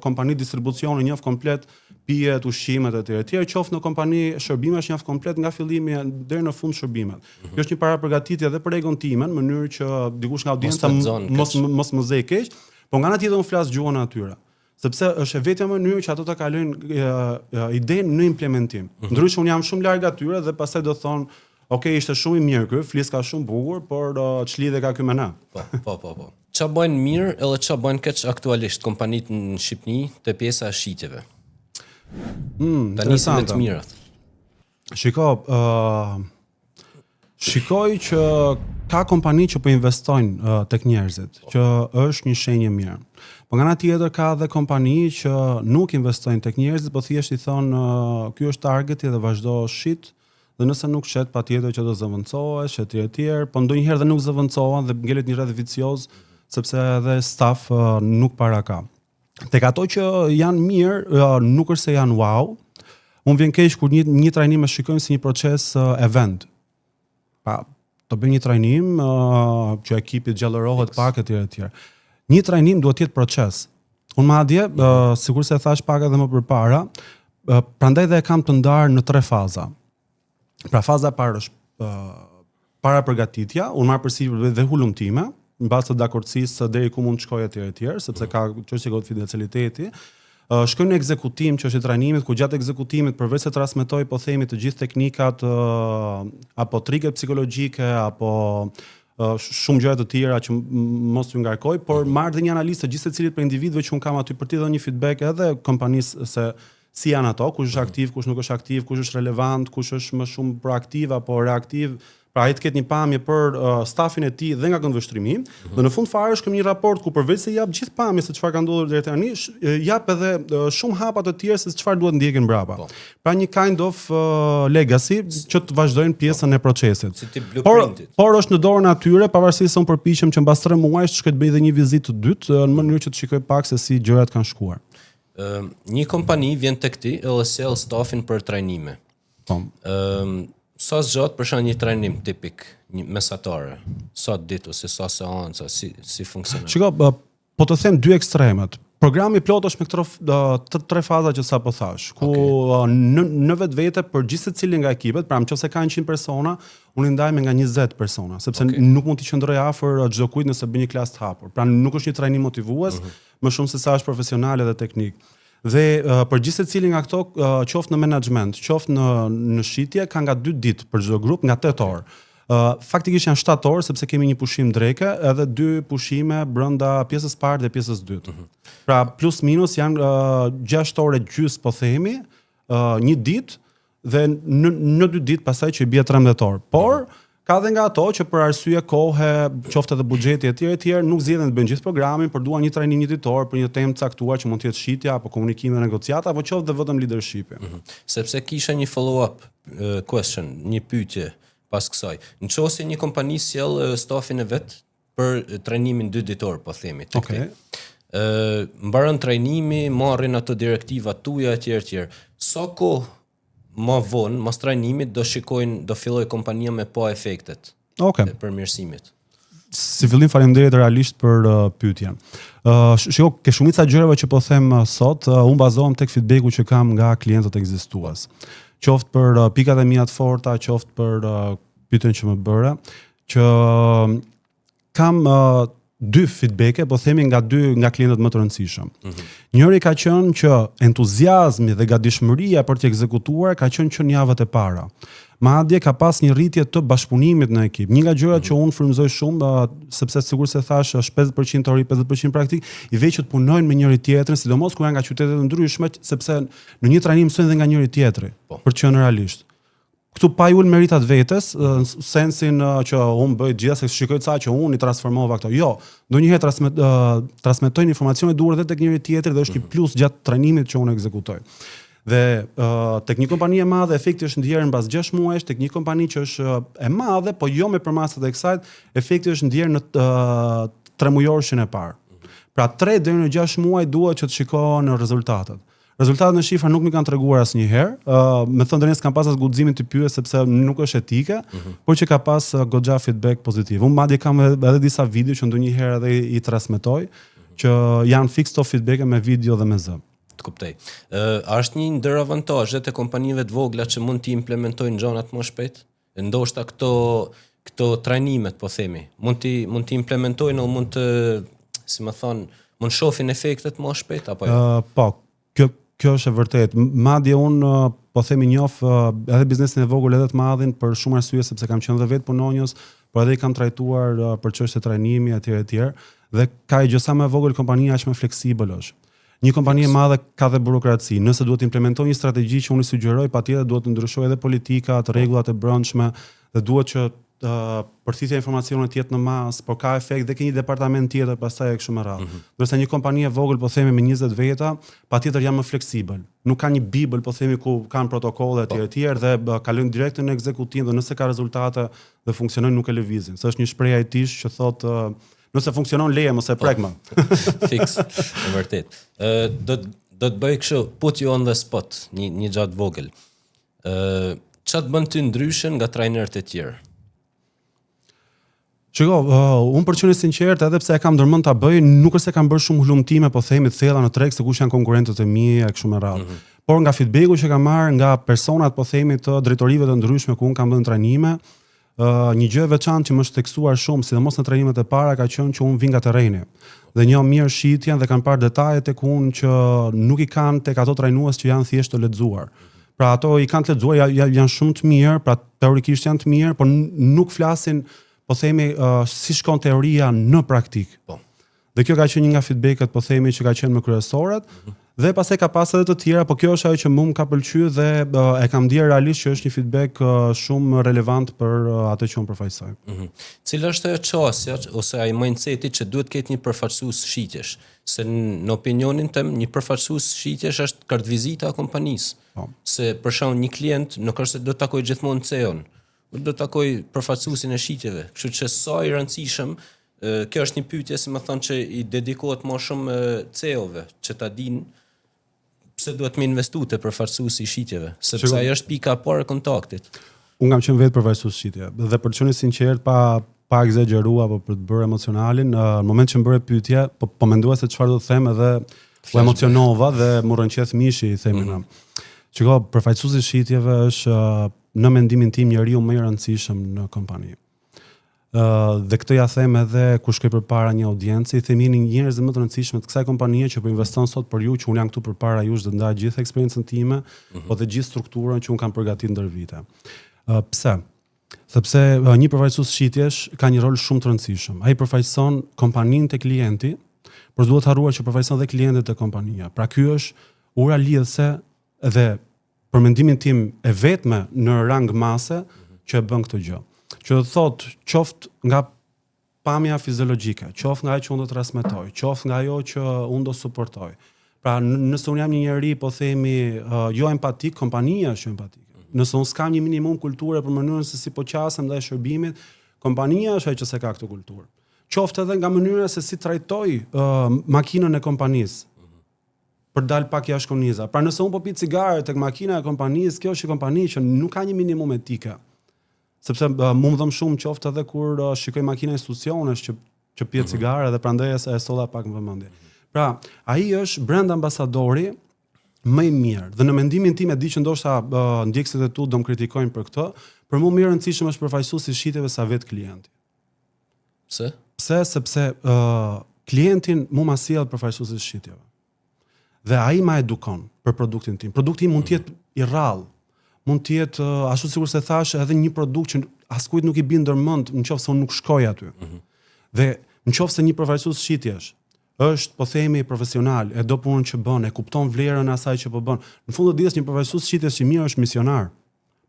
kompani distribucioni, njoh komplet pijet, ushqimet etj, qoftë në kompani shërbimesh, njoh komplet nga fillimi deri në fund shërbimet. Kjo është një parapërgatitje edhe për egon timen, në mënyrë që dikush nga audienca mos më zej keq, po nga ana tjetër unë flas gjuhën atyre. Sepse është e vetja mënyrë që ato ta kalojnë idenë në implementim. Ndryshe unë jam shumë larg atyre dhe pastaj do thonë, "Okej, ishte shumë i mirë ky, flis ka shumë bukur, por ç'lidhje ka ky me na?" Po. Qa bojnë mirë edhe qa bojnë keq aktualisht kompanitë në Shqipni të pjesa e shitjeve? Ta nisim me të mirat. Shikoj që ka kompani që po investojnë tek njerëzit, që është një shenjë mirë. Po nga ana tjetër ka edhe kompani që nuk investojnë tek njerëzit, po thjesht i thonë ky është targeti dhe vazhdo shit. Dhe nëse nuk shet, patjetër që do zëvendësohesh etj, po ndonjëherë dhe nuk zëvendësohen dhe ngelet një rreth vicioz, sepse edhe staf nuk para ka. Tek ato që janë mirë, nuk është se janë wow. Unë vjen keq kur një trajnim e shikojmë si një proces event. Pa, të bëjmë një trajnim që ekipi gjallërohet pak etj. Një trajnim duhet të jetë proces. Unë madje, sikur se thash pak edhe më përpara, prandaj dhe e kam të ndarë në 3 faza. Pra faza e parë është para përgatitja, unë marr përsipër dhe hulumtime, mbas të dakordësisë deri ku mund të shkojë etj, sepse ka çështje konfidencialiteti. Shkojmë në ekzekutim, që është i trajnimit, ku gjatë ekzekutimit përveç se transmetoj, po themi, të gjithë teknikat apo triket psikologjike apo shumë gjëra të tjera që mos t'ju ngarkoj, por marr dhe një analizë të gjithë secilit për individëve që un kam aty për t'i dhënë një feedback edhe kompanisë se si janë ato, kush është aktiv, kush nuk është aktiv, kush është relevant, kush është më shumë proaktiv apo reaktiv. Pra ai të ketë një pamje për stafin e tij dhe nga këndvështrimi, dhe në fund fare shkëm një raport ku përveç se jap gjithë pamje se çfarë ka ndodhur deri tani, jap edhe shumë hapa të tjerë se çfarë duhet ndjekin brapa. Pra një kind of legacy që të vazhdojnë pjesën e procesit. Si tip blueprintit. Por është në dorën atyre, pavarësisht se unë përpiqem që mbas 3 muajsh të shkoj të bëj edhe një vizitë të dytë në mënyrë që të shikoj pak se si gjërat kanë shkuar. Një kompani vjen tek ti edhe sjell stafin për trajnime. Po. Sa zgjat për shkak një trajnim tipik, një mesatare, sa ditë ose sa seanca, si funksionon? Shiko, po të them 2 ekstremet. Programi plot është me këto 3 faza që sapo thash, ku në vetvete për gjithë secilin nga ekipet, pra nëse ka 100 persona, unë i ndaj me nga 20 persona, sepse nuk mund t'i qëndroj afër çdo kujt nëse bën një klasë të hapur. Pra nuk është një trajnim motivues, më shumë se sa është profesional edhe teknik. Dhe për gjithë secilin nga këto, qoftë në menaxhment, qoftë në shitje, ka nga 2 ditë për çdo grup, nga 8 orë. Faktikisht janë 7 orë sepse kemi një pushim dreke edhe 2 pushime brenda pjesës parë dhe pjesës dytë. Pra plus minus janë 6 orë gjys po themi, një ditë dhe në 2 ditë pastaj që i bie 13 orë. Por ka dhe nga ato që për arsye kohe, qoftë edhe buxheti etj, nuk zgjedhin të bëjnë gjithë programin, por duan një trajnim një ditor për një temë caktuar që mund të jetë shitja apo komunikimi dhe negociata apo qoftë dhe vetëm leadershipi. Sepse kisha një follow-up question, një pyetje pas kësaj. Nëse një kompani sjell stafin e vet për trajnimin 2 ditor, po themi, tek ti. Mbaron trajnimi, marrin ato direktivat tuaja etj. Sa kohë më vonë, mas trajnimit do filloj kompania me pa efektet e përmirësimit? Si fillim faleminderit realisht për pyetjen. Shiko, ke shumica gjërave që po them sot, unë bazohem tek feedbacku që kam nga klientët ekzistues. Qoftë për pikat e mia të forta, qoftë për pyetjen që më bëre, që kam dy feedbacke, po themi nga klientët më të rëndësishëm. Njëri ka qenë që entuziazmi dhe gatishmëria për të ekzekutuar ka qenë që në javët e para. Madje ka pas një rritje të bashkëpunimit në ekip. Një nga gjërat që unë frymëzoj shumë, sepse sigur se thash është 50% teori, 50% praktik, i veçët punojnë me njëri tjetrin, sidomos kur janë nga qytete të ndryshme, sepse në një trajnim mësojnë edhe nga njëri tjetri, për të qenë realisht. Këtu pa i ul meritat vetes, në sensin që unë bëj gjithë se shikoj ca që unë i transformova këto. Jo, ndonjëherë transmetojnë informacione duhur edhe tek njëri tjetri dhe është një plus gjatë trajnimit që unë ekzekutoj. Dhe tek një kompani e madhe efekti është ndjerë mbas 6 muajsh, tek një kompani që është e madhe, po jo me përmasat e kësaj, efekti është ndjerë në 3 mujorshin e parë. Pra 3 deri në 6 muaj duhet që të shikohen rezultatet. Rezultatet në shifra nuk mi kanë treguar asnjëherë, me thënë drejtë s'kam pas as guximin të pyes sepse nuk është etike, por që ka pas goxha feedback pozitiv. Unë madje kam edhe disa video që ndonjëherë edhe i transmetoj, që janë fix to feedback me video dhe me zë. Të kuptoj. Është një ndër avantazhet e kompanive të vogla që mund të implementojnë gjonat më shpejt? Ndoshta këto trajnimet, po themi, mund të implementojnë o mund të, si më thon, mund shohin efektet më shpejt apo jo? Po, kjo është e vërtet. Madje unë po themi njoh edhe biznesin e vogël edhe të madhin për shumë arsye sepse kam qenë dhe vetë punonjës, por edhe i kam trajtuar për çështje trajnimi etj. Dhe ka gjë sa më e vogël kompania aq më fleksibël është. Një kompani e madhe ka dhe burokraci. Nëse duhet të implementojë një strategji që unë i sugjeroj, patjetër duhet të ndryshojë edhe politikat, rregullat e brendshme dhe duhet që përthithja e informacionit të jetë në masë, por ka efekt dhe ke një departament tjetër pastaj e kështu me radhë. Ndërsa një kompani e vogël, po themi me 20 veta, patjetër janë më fleksibël. Nuk ka një bibël, po themi ku kanë protokolle etj. Dhe kalojnë direkt në ekzekutim dhe nëse ka rezultate dhe funksionojnë nuk e lëvizin. Sa është një shprehje IT që thotë nëse funksionon leje mos e prek më. Fix, e vërtet. Do të bëj kështu, put you on the spot, një gjatë vogël. Çfarë bën ty ndryshe nga trajnerët e tjerë? Shiko, unë për qenë sinqert, edhe pse e kam ndërmend ta bëj, nuk është se kam bërë shumë hullumtime, po themi të thella në treg se kush janë konkurrentët e mi e kështu me radhë. Por nga feedbacku që kam marrë nga personat, po themi të drejtorive të ndryshme ku unë kam bërë trajnime, një gjë e veçantë që më është tekstuar shumë, sidomos në trajnimet e para, ka qenë që unë vi nga terreni. Dhe njoh mirë shitjen dhe kanë parë detajet tek unë që nuk i kanë tek ato trajnues që janë thjesht të lexuar. Pra ato i kanë të lexuar, janë shumë të mirë, pra teorikisht janë të mirë, por nuk flasin, po themi, si shkon teoria në praktik. Po. Dhe kjo ka qenë një nga feedbacket, po themi, që ka qenë më kryesorët. Dhe pastaj ka pas edhe të tjera, po kjo është ajo që më ka pëlqyer dhe e kam ndier realisht që është një feedback shumë relevant për atë që unë përfaqësoj. Cila është ajo çësja ose ai mindseti që duhet të ketë një përfaqësues shitjesh? Se në opinionin tim një përfaqësues shitjesh është kartvizita e kompanisë. Po. Se për shembull një klient nuk është se do të takoj gjithmonë CEO-n, do të takoj përfaqësuesin e shitjeve. Kështu që sa i rëndësishëm kjo është një pyetje, si më thonë, që i dedikohet më shumë CEO-ve, që ta dinë pse duhet me investu te përfaqësuesi i shitjeve, sepse ajo është pika e parë e kontaktit. Unë kam qenë vetë përfaqësues shitje dhe për të qenë sinqert pa egzageruar apo për të bërë emocionalin, në moment që më bëre pyetje, po mendova se çfarë do të them edhe u emocionova dhe më rënqeth mishi, i themi na. Çiko, përfaqësuesi i shitjeve është në mendimin tim njeriu më i rëndësishëm në kompani. Dhe këtë ja them edhe kur shkoj përpara një audiencë, i them jeni njerëz më të rëndësishëm të kësaj kompanie që po investon sot për ju, që unë jam këtu përpara jush dhe ndaj gjithë eksperiencën time, po dhe gjithë strukturën që unë kam përgatitur ndër vite. Pse? Sepse një përfaqësues shitjesh ka një rol shumë të rëndësishëm. Ai përfaqëson kompaninë te klienti, por duhet harruar që përfaqëson dhe klientët e kompania. Pra ky është ura lidhëse dhe për mendimin tim e vetme në rang mase që e bën këtë gjë. Që do thot qoftë nga pamja fiziologjike, qoftë nga ajo që unë do të transmetoj, qoftë nga ajo që unë do suportoj. Pra nëse unë jam një njeri, po themi, jo empatik, kompania është empatike. Nëse unë s'kam një minimum kulture për mënyrën se si po qasem ndaj shërbimit, kompania është ajo që se ka këtë kulturë. Qoftë edhe nga mënyra se si trajtoj makinën e kompanisë. Për dal pak jashtë korniza. Pra nëse unë po pi cigare tek makina e kompanisë, kjo është një kompani që nuk ka një minimum etike. sepse mu më dhëm shumë qoftë edhe kur shikoj makina institucionesh që pije cigare dhe prandaj e solla pak në vëmendje. Pra, ai është brand ambasadori më i mirë. Dhe në mendimin tim e di që ndoshta ndjekësit e tu do më kritikojnë për këtë, për mua më i rëndësishëm është përfaqësuesi i shitjeve sa vetë klienti. Pse? Sepse klientin mu ma sjell përfaqësuesi i shitjeve. Dhe ai ma edukon për produktin tim. Produkti mund të jetë i rrallë, mund të jetë ashtu sikur se thash edhe një produkt që askujt nuk i bën ndërmend nëse unë nuk shkoj aty. Dhe nëse një përfaqësues shitjesh është, po themi, profesional, e do punën që bën, e kupton vlerën e asaj që po bën. Në fund të ditës një përfaqësues shitjes i mirë është misionar.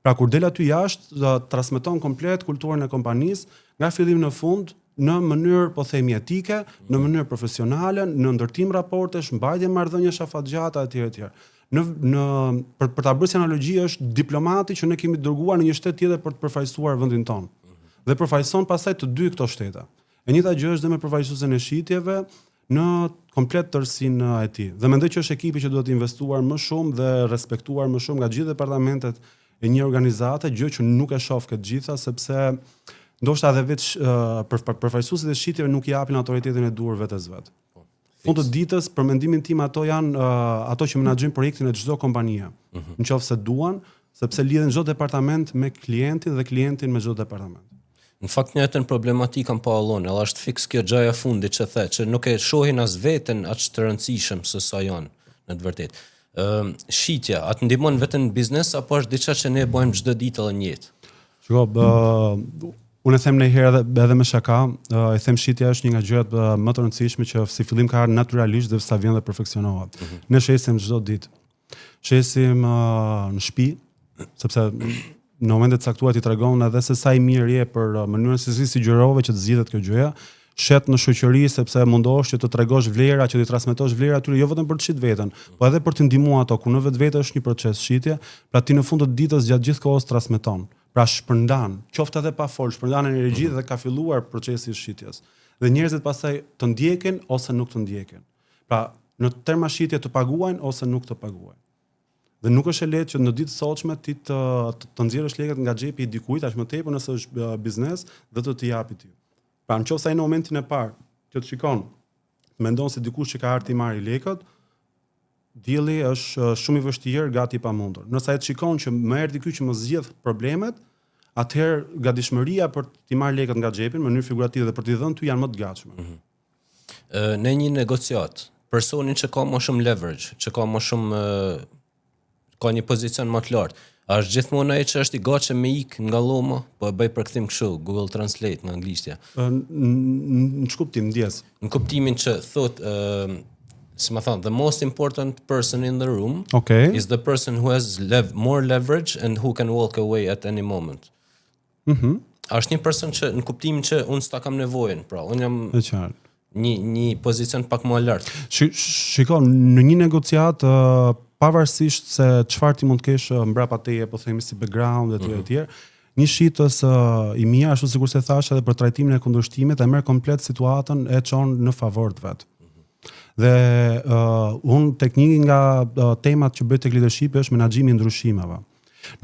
Pra kur del aty jashtë, transmeton komplet kulturën e kompanisë nga fillim në fund në mënyrë, po themi, etike, në mënyrë profesionale, në ndërtim raportesh, mbajtje marrëdhënies afatgjata etj. Për ta bërë si analogji është diplomati që ne kemi dërguar në një shtet tjetër për të përfaqësuar vendin tonë. Dhe përfaqëson pastaj të dy këto shtete. E njëjta gjë është dhe me përfaqësuesin e shitjeve në komplet tërësinë e tij. Dhe mendoj që është ekipi që duhet investuar më shumë dhe respektuar më shumë nga gjithë departamentet e një organizate, gjë që nuk e shoh këtë gjitha, sepse ndoshta edhe vetë përfaqësuesit e shitjeve nuk i japin autoritetin e duhur vetes vet. Fund të ditës, për mendimin tim, ato janë ato që menaxhojnë projektin e çdo kompanie, nëse duan, sepse lidhen çdo departament me klientin dhe klientin me çdo departament. Në fakt njëjtën problematikë kam pa allon, edhe është fiks kjo gjaja fundit që the, që nuk e shohin as veten aq të rëndësishëm se sa janë në të vërtetë. Shitja, atë ndihmon vetëm në biznes apo është diçka që ne bëjmë çdo ditë edhe në jetë? Shiko, unë e them në herë edhe me shaka, e them shitja është një nga gjërat më të rëndësishme që si fillim ka ardhur natyrisht dhe sa vjen dhe perfeksionohet. Ne shesim çdo ditë. Shesim në shtëpi, sepse në momentet e caktuara ti tregon edhe se sa i mirë je për mënyrën se si gjërove që të zgjidhet kjo gjëja. Shet në shoqëri sepse mundohesh që të tregosh vlera, që të transmetosh vlera atyre jo vetëm për të shit veten, po edhe për të ndihmuar ato ku në vetvete është një proces shitje, pra ti në fund të ditës gjatë gjithë kohës transmeton. Pra shpërndan, qoftë edhe pa fol, shpërndan energji dhe ka filluar procesi i shitjes. Dhe njerëzit pastaj të ndjekin ose nuk të ndjekin. Pra në terma shitje të paguajnë ose nuk të paguajnë. Dhe nuk është e lehtë që në ditë sotshme ti të nxjerrësh lekët nga xhepi i dikujt, as më tepër nëse është biznes, dhe të japi ti. Pra nëse ai në momentin e parë që të shikon, mendon se dikush që ka ardhur të marrë lekët, dielli është shumë i vështirë, gati i pamundur. Nëse ai të shikon që më erdhi ky që më zgjidh problemet, atëherë gatishmëria për të marrë lekët nga xhepi në mënyrë figurative dhe për t'i dhënë ty janë më të gatshme. Në një negociat, personi që ka më shumë leverage, që ka më shumë ka një pozicion më të lartë, a është gjithmonë ai që është i gatshëm me ik nga lloma, po e bëj përkthim kështu, Google Translate në anglishtja. Në ç'kuptim ndjes? Në kuptimin që thot si më thon, the most important person in the room is the person who has more leverage and who can walk away at any moment. Është një person që në kuptimin që unë s'ta kam nevojën, pra unë jam një pozicion pak më lart. Shikon, në një negociat pavarësisht se çfarë ti mund të kesh mbrapa teje, po themi si background etj. Një shitës i mirë, ashtu sikur se thash edhe për trajtimin e kundërshtimit, e merr komplet situatën e çon në favor të vet. Dhe unë tek një nga temat që bëj tek leadership është menaxhimi i ndryshimeve.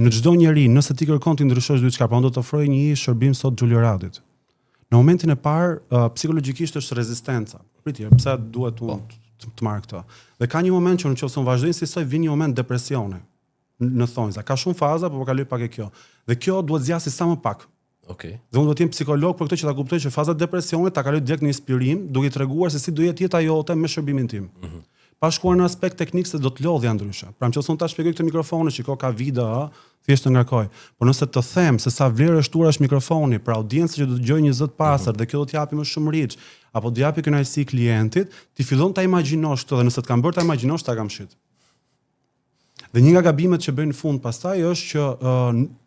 Në çdo njeri, nëse ti kërkon të ndryshosh diçka, po do të ofroj një shërbim sot Giulio Radit. Në momentin e parë, psikologjikisht është rezistenca. Pritje, pse duhet unë të marr këtë. Dhe ka një moment që nëse unë vazhdoj insistoj, vjen një moment depresioni në thonjza. Ka shumë faza, por kaloj pak e kjo. Dhe kjo duhet zgjasë sa më pak. Dhe unë do të jem psikolog për këtë që ta kuptoj që faza depresionit ta kaloj direkt në inspirim, duke i treguar se si do jetë jeta jote me shërbimin tim. Pa shkuar në aspekt teknik se do të lodhja ndryshe. Pra nëse unë ta shpjegoj këtë mikrofon, shikoj ka video, thjesht të ngarkoj. Por nëse të them se sa vlerë shtuar është mikrofoni për audiencën që do të dëgjojë një zot pastër dhe kjo do të japi më shumë reach, apo do japi kënaqësi klientit, ti fillon ta imagjinosh këtë dhe nëse të kam bërë ta imagjinosh ta kam shit. Dhe një nga gabimet që bëjnë në fund pastaj është që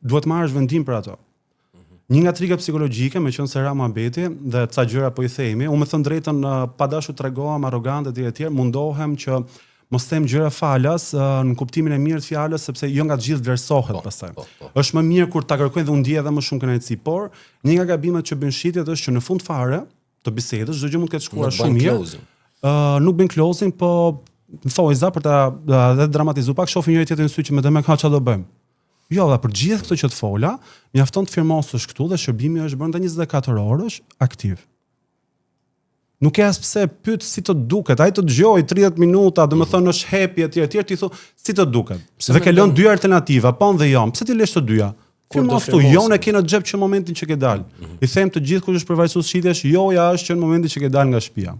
duhet marrësh vendim për ato. Një nga trikat psikologjike, me qenë se ra muhabeti dhe ca gjëra po i themi, unë me thënë drejtën pa dashur tregohem arrogant etj, mundohem që mos them gjëra falas në kuptimin e mirë të fjalës, sepse jo nga të gjithë vlerësohet pastaj. Është më mirë kur ta kërkojnë dhe unë ndjej edhe më shumë kënaqësi, por një nga gabimet që bën shitjet është që në fund fare të bisedës çdo gjë mund të ketë shkuar shumë mirë. Nuk bën closing, po thojza për ta dhe dramatizuar pak, shohim njëri tjetrin në sy që më ka çfarë do bëjmë. Jo, dhe për gjithë këtë që të fola, mjafton të firmosësh këtu dhe shërbimi është brenda 24 orësh aktiv. Nuk e as pse pyet si të duket, ai të dëgjoj 30 minuta, domethënë është happy etj, ti thu si të duket. Dhe ke lënë dy alternativa, po dhe jo. Pse ti lesh të dyja? Firmos tu, jonë e ke në xhep që në momentin që ke dal. I them të gjithë kush është përfaqësues shitjesh, joja është që në momentin që ke dal nga shtëpia.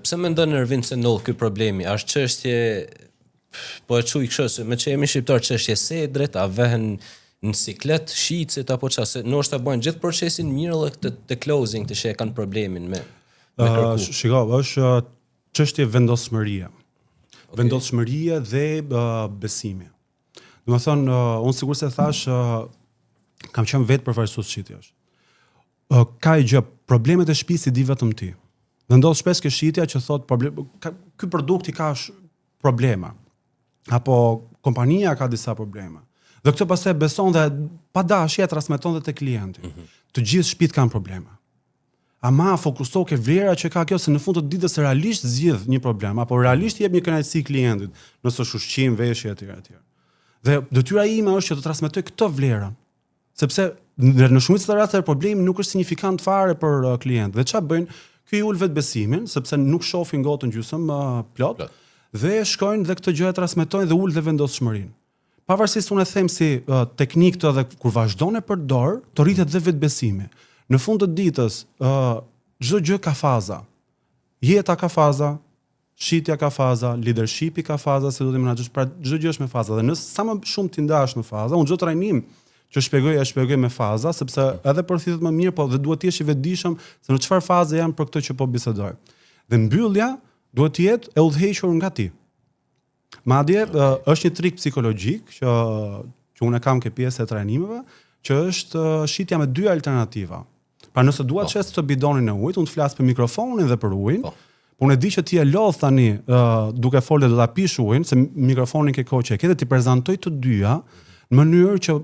Pse mendon Ervin se ndodh ky problemi? Është çështje po e çuj kështu, me që jemi shqiptar çështje sedret, a vehen në siklet, shitset apo çfarë? Ndoshta bën gjithë procesin mirë edhe te closing të që kanë problemin me shiko, është çështje vendosmërie. Okay. Vendosmërie dhe besimi. Domethënë, unë sigurisht se thash kam qenë vetë përfaqësues shitjesh. Ka gjë, problemet e shtëpisë i di vetëm ti. Dhe ndodh shpesh ke shitja që thot ky produkt i ka problema. Apo kompania ka disa probleme. Dhe këtë pastaj beson dhe pa dashje transmeton dhe te klienti. Të gjithë shtëpitë kanë probleme. Ama fokuso ke vlera që ka kjo, se në fund të ditës realisht zgjidh një problem, apo realisht jep një kënaqësi klientit, nëse është ushqim, veshje etj. Dhe detyra ime është që të transmetoj këtë vlerën. Sepse në shumicën e rasteve problemi nuk është signifikant fare për klient. Dhe çfarë bëjnë? Ky i ul vetë besimin, sepse nuk shohin gotën gjysmë plot. Dhe shkojnë dhe këtë gjë e transmetojnë dhe ul dhe vendosshmërinë. Pavarësisht unë e them si teknikë të dhe kur vazhdon e përdor, të rritet dhe vetbesimi. Në fund të ditës, çdo gjë ka faza. Jeta ka faza, shitja ka faza, leadershipi ka faza, se do të menaxhosh, pra çdo gjë është me faza. Dhe nëse sa më shumë ti ndash në faza, unë çdo trajnim që shpjegoj me faza, sepse edhe përfititet më mirë, po dhe duhet të jesh i vetëdijshëm se në çfarë faze jam për këtë që po bisedoj. Dhe mbyllja duhet të jetë e udhëhequr nga ti. Madje është një trik psikologjik që unë kam ke pjesë e trajnimeve, që është shitja me dy alternativa. Pra nëse dua të shes të bidonin e ujit, unë të flas për mikrofonin dhe për ujin. Po unë e di që ti e lodh tani duke folë do ta pish ujin, se mikrofonin ke kohë që e ke, dhe ti prezantoj të dyja në mënyrë që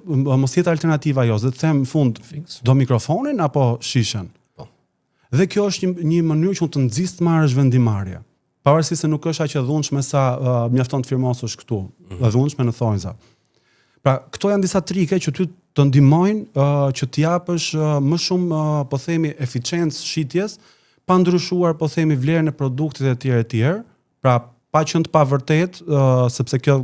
mos jetë alternativa jo, dhe të them në fund do mikrofonin apo shishen. Dhe kjo është një mënyrë që unë të nxis të marrësh vendimarrje. Pavarësisht se nuk është aq e dhunshme sa mjafton të firmosësh këtu, e dhunshme në thonjza. Pra, këto janë disa trike që ty të ndihmojnë që të japësh më shumë, po themi, eficiencë shitjes, pa ndryshuar, po themi, vlerën e produktit etj. Pra, pa qenë të pavërtet, sepse kjo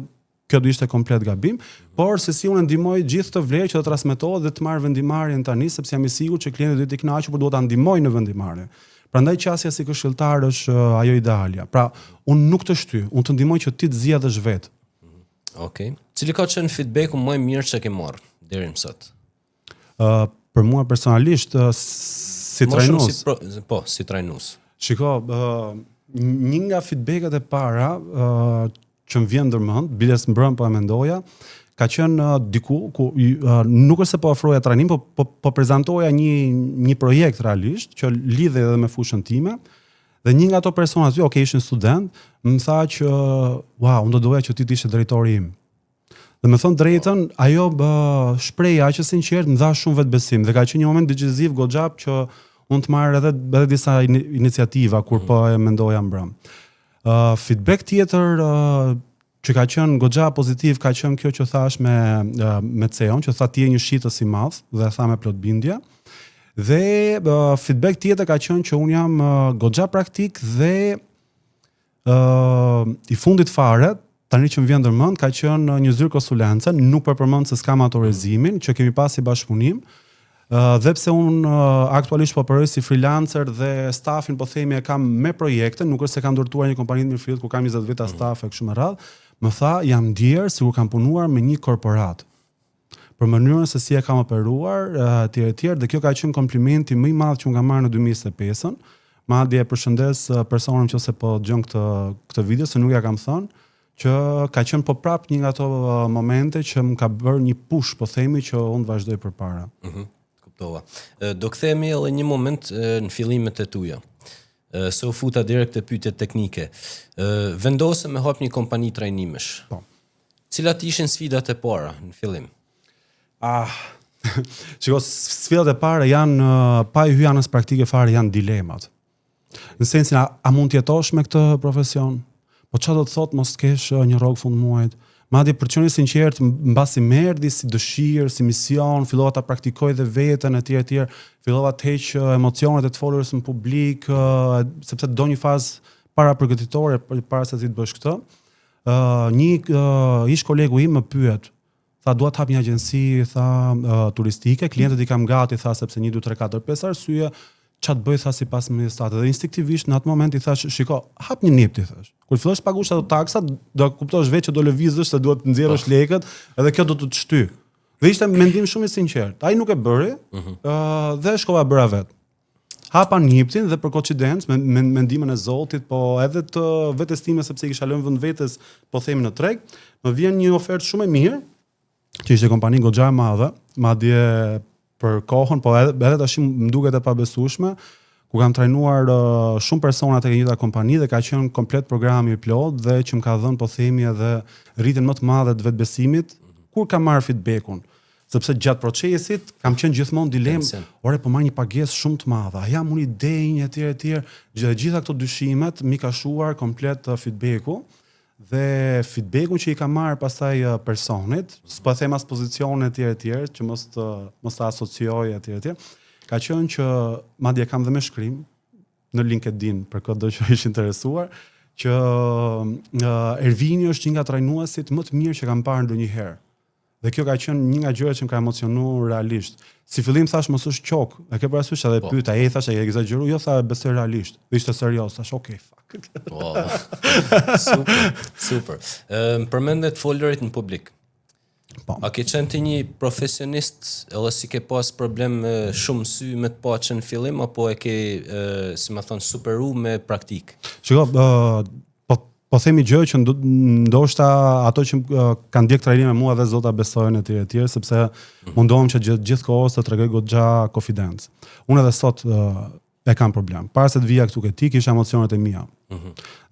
do ishte komplet gabim, por se si unë ndihmoj gjithë të vlerë që do transmetohet dhe të marr vendimarrjen tani, sepse jam i sigurt që klienti do të kënaqur, por duhet ta ndihmoj në vendimarrje. Prandaj qasja si këshilltar është ajo idealja. Pra, unë nuk të shty, unë të ndihmoj që ti të zgjedhësh vetë. Okej. Cili ka qenë feedbacku më i mirë që ke marrë deri më sot? Për mua personalisht si trajnues. Si trajnues. Shiko, një nga feedbackat e para që më vjen ndërmend, biles mbrëm po e mendoja, ka qenë diku ku nuk është se po ofroja trajnim, po prezantoja një projekt realisht që lidhej edhe me fushën time. Dhe një nga ato persona aty, ishin student, më tha që unë do doja që ti të ishe drejtori im. Dhe me thënë drejtën, ajo shpreja që sinqert më dha shumë vetbesim dhe ka qenë një moment decisiv goxhap që unë të marr edhe disa iniciativa kur po e mendoja mbrëm. Feedback tjetër që ka qenë goxha pozitiv ka qenë kjo që thash me CEO-n, që tha ti je një shitës i madh dhe tha me plot bindje. Dhe feedback tjetër ka qenë që un jam goxha praktik dhe i fundit fare, tani që më vjen ndërmend, ka qenë një zyrë konsulence, nuk përmend se s'kam autorizimin, që kemi pasi bashkëpunim. Dhe pse unë aktualisht po operoj si freelancer dhe stafin po themi e kam me projekte, nuk është se kam ndërtuar një kompani në Mirfield ku kam 20 veta staf e kështu me radhë, më tha jam ndier sikur kam punuar me një korporat. Për mënyrën se si e kam operuar, etj. Dhe kjo ka qenë komplimenti më i madh që unë kam marrë në 2025-ën. Madje e përshëndes personin nëse po dëgjon këtë video, se nuk ja kam thënë, që ka qenë po prap një nga ato momente që më ka bërë një push, po themi, që unë vazhdoj përpara. Do kthehemi edhe një moment në fillimet e tuaja. Se u futa direkt te pyetjet teknike. Vendose me hap një kompani trajnimesh. Po. Cilat ishin sfidat e para në fillim? Shiko, sfidat e para janë pa i hyrë anës praktike fare janë dilemat. Në sensin a mund të jetosh me këtë profesion? Po çfarë do të thotë mos kesh një rrogë fund muajit? Madje për qenë sinqert, mbasi më erdhi si dëshirë, si mision, fillova ta praktikoj dhe veten etj, fillova të heq emocionet e të folurës në publik, sepse do një fazë para përgatitore para se ti të bësh këtë. Një ish kolegu im më pyet, tha dua të hap një agjenci, tha turistike, klientët i kam gati, tha sepse 1 2 3 4 5 arsye, ç'a të bëj tha sipas ministratit. Dhe instinktivisht në atë moment i thash, shiko, hap një nip ti thash. Kur fillosh të paguash ato taksat, do kuptosh vetë që do lëvizësh se duhet të nxjerrësh lekët, edhe kjo do të të shty. Dhe ishte mendim shumë i sinqert. Ai nuk e bëri, dhe shkova bëra vet. Hapa niptin dhe për koincidencë me mendimin e Zotit, po edhe të vetes time sepse i kisha lënë vend vetes, po themi në treg, më vjen një ofertë shumë e mirë, që ishte kompani goxha e madhe, madje për kohën, po edhe tash më duket e pabesueshme, ku kam trajnuar shumë persona tek e njëjta kompani dhe ka qenë komplet programi i plot dhe që më ka dhënë po themi edhe rritjen më të madhe të vetbesimit kur kam marrë feedbackun. Sepse gjatë procesit kam qenë gjithmonë dilemë, ore po marr një pagesë shumë të madhe, a jam unë i denj etj. Gjitha këto dyshimet mi ka shuar komplet feedbacku dhe feedbackun që i kam marrë pastaj personit, s'po them as pozicione etj, që mos ta asocioj etj. Ka qenë që madje kam dhe me shkrim në LinkedIn për kudo që është interesuar, që Ervini është një nga trajnuesit më të mirë që kam parë ndonjëherë. Dhe kjo ka qenë një nga gjërat që më ka emocionuar realisht. Si fillim thash mos është qok, e ke parasysh edhe pyeta, thash e egzageru, jo tha besoj realisht. Dhe ishte serioz, thash okay, fuck. Super. Përmendet folërit në publik. Po. A ke qenë ti një profesionist edhe si ke pas problem shumë sy me të paçën në fillim apo e ke si më thon superu me praktik? Shiko, po themi gjë që ndoshta ato që kanë ndjek trajnim me mua dhe zota besojnë etj, sepse mundohem që gjithë kohës të tregoj goxha konfidencë. Unë edhe sot e kam problem. Para se të vija këtu ke ti, kisha emocionet e mia.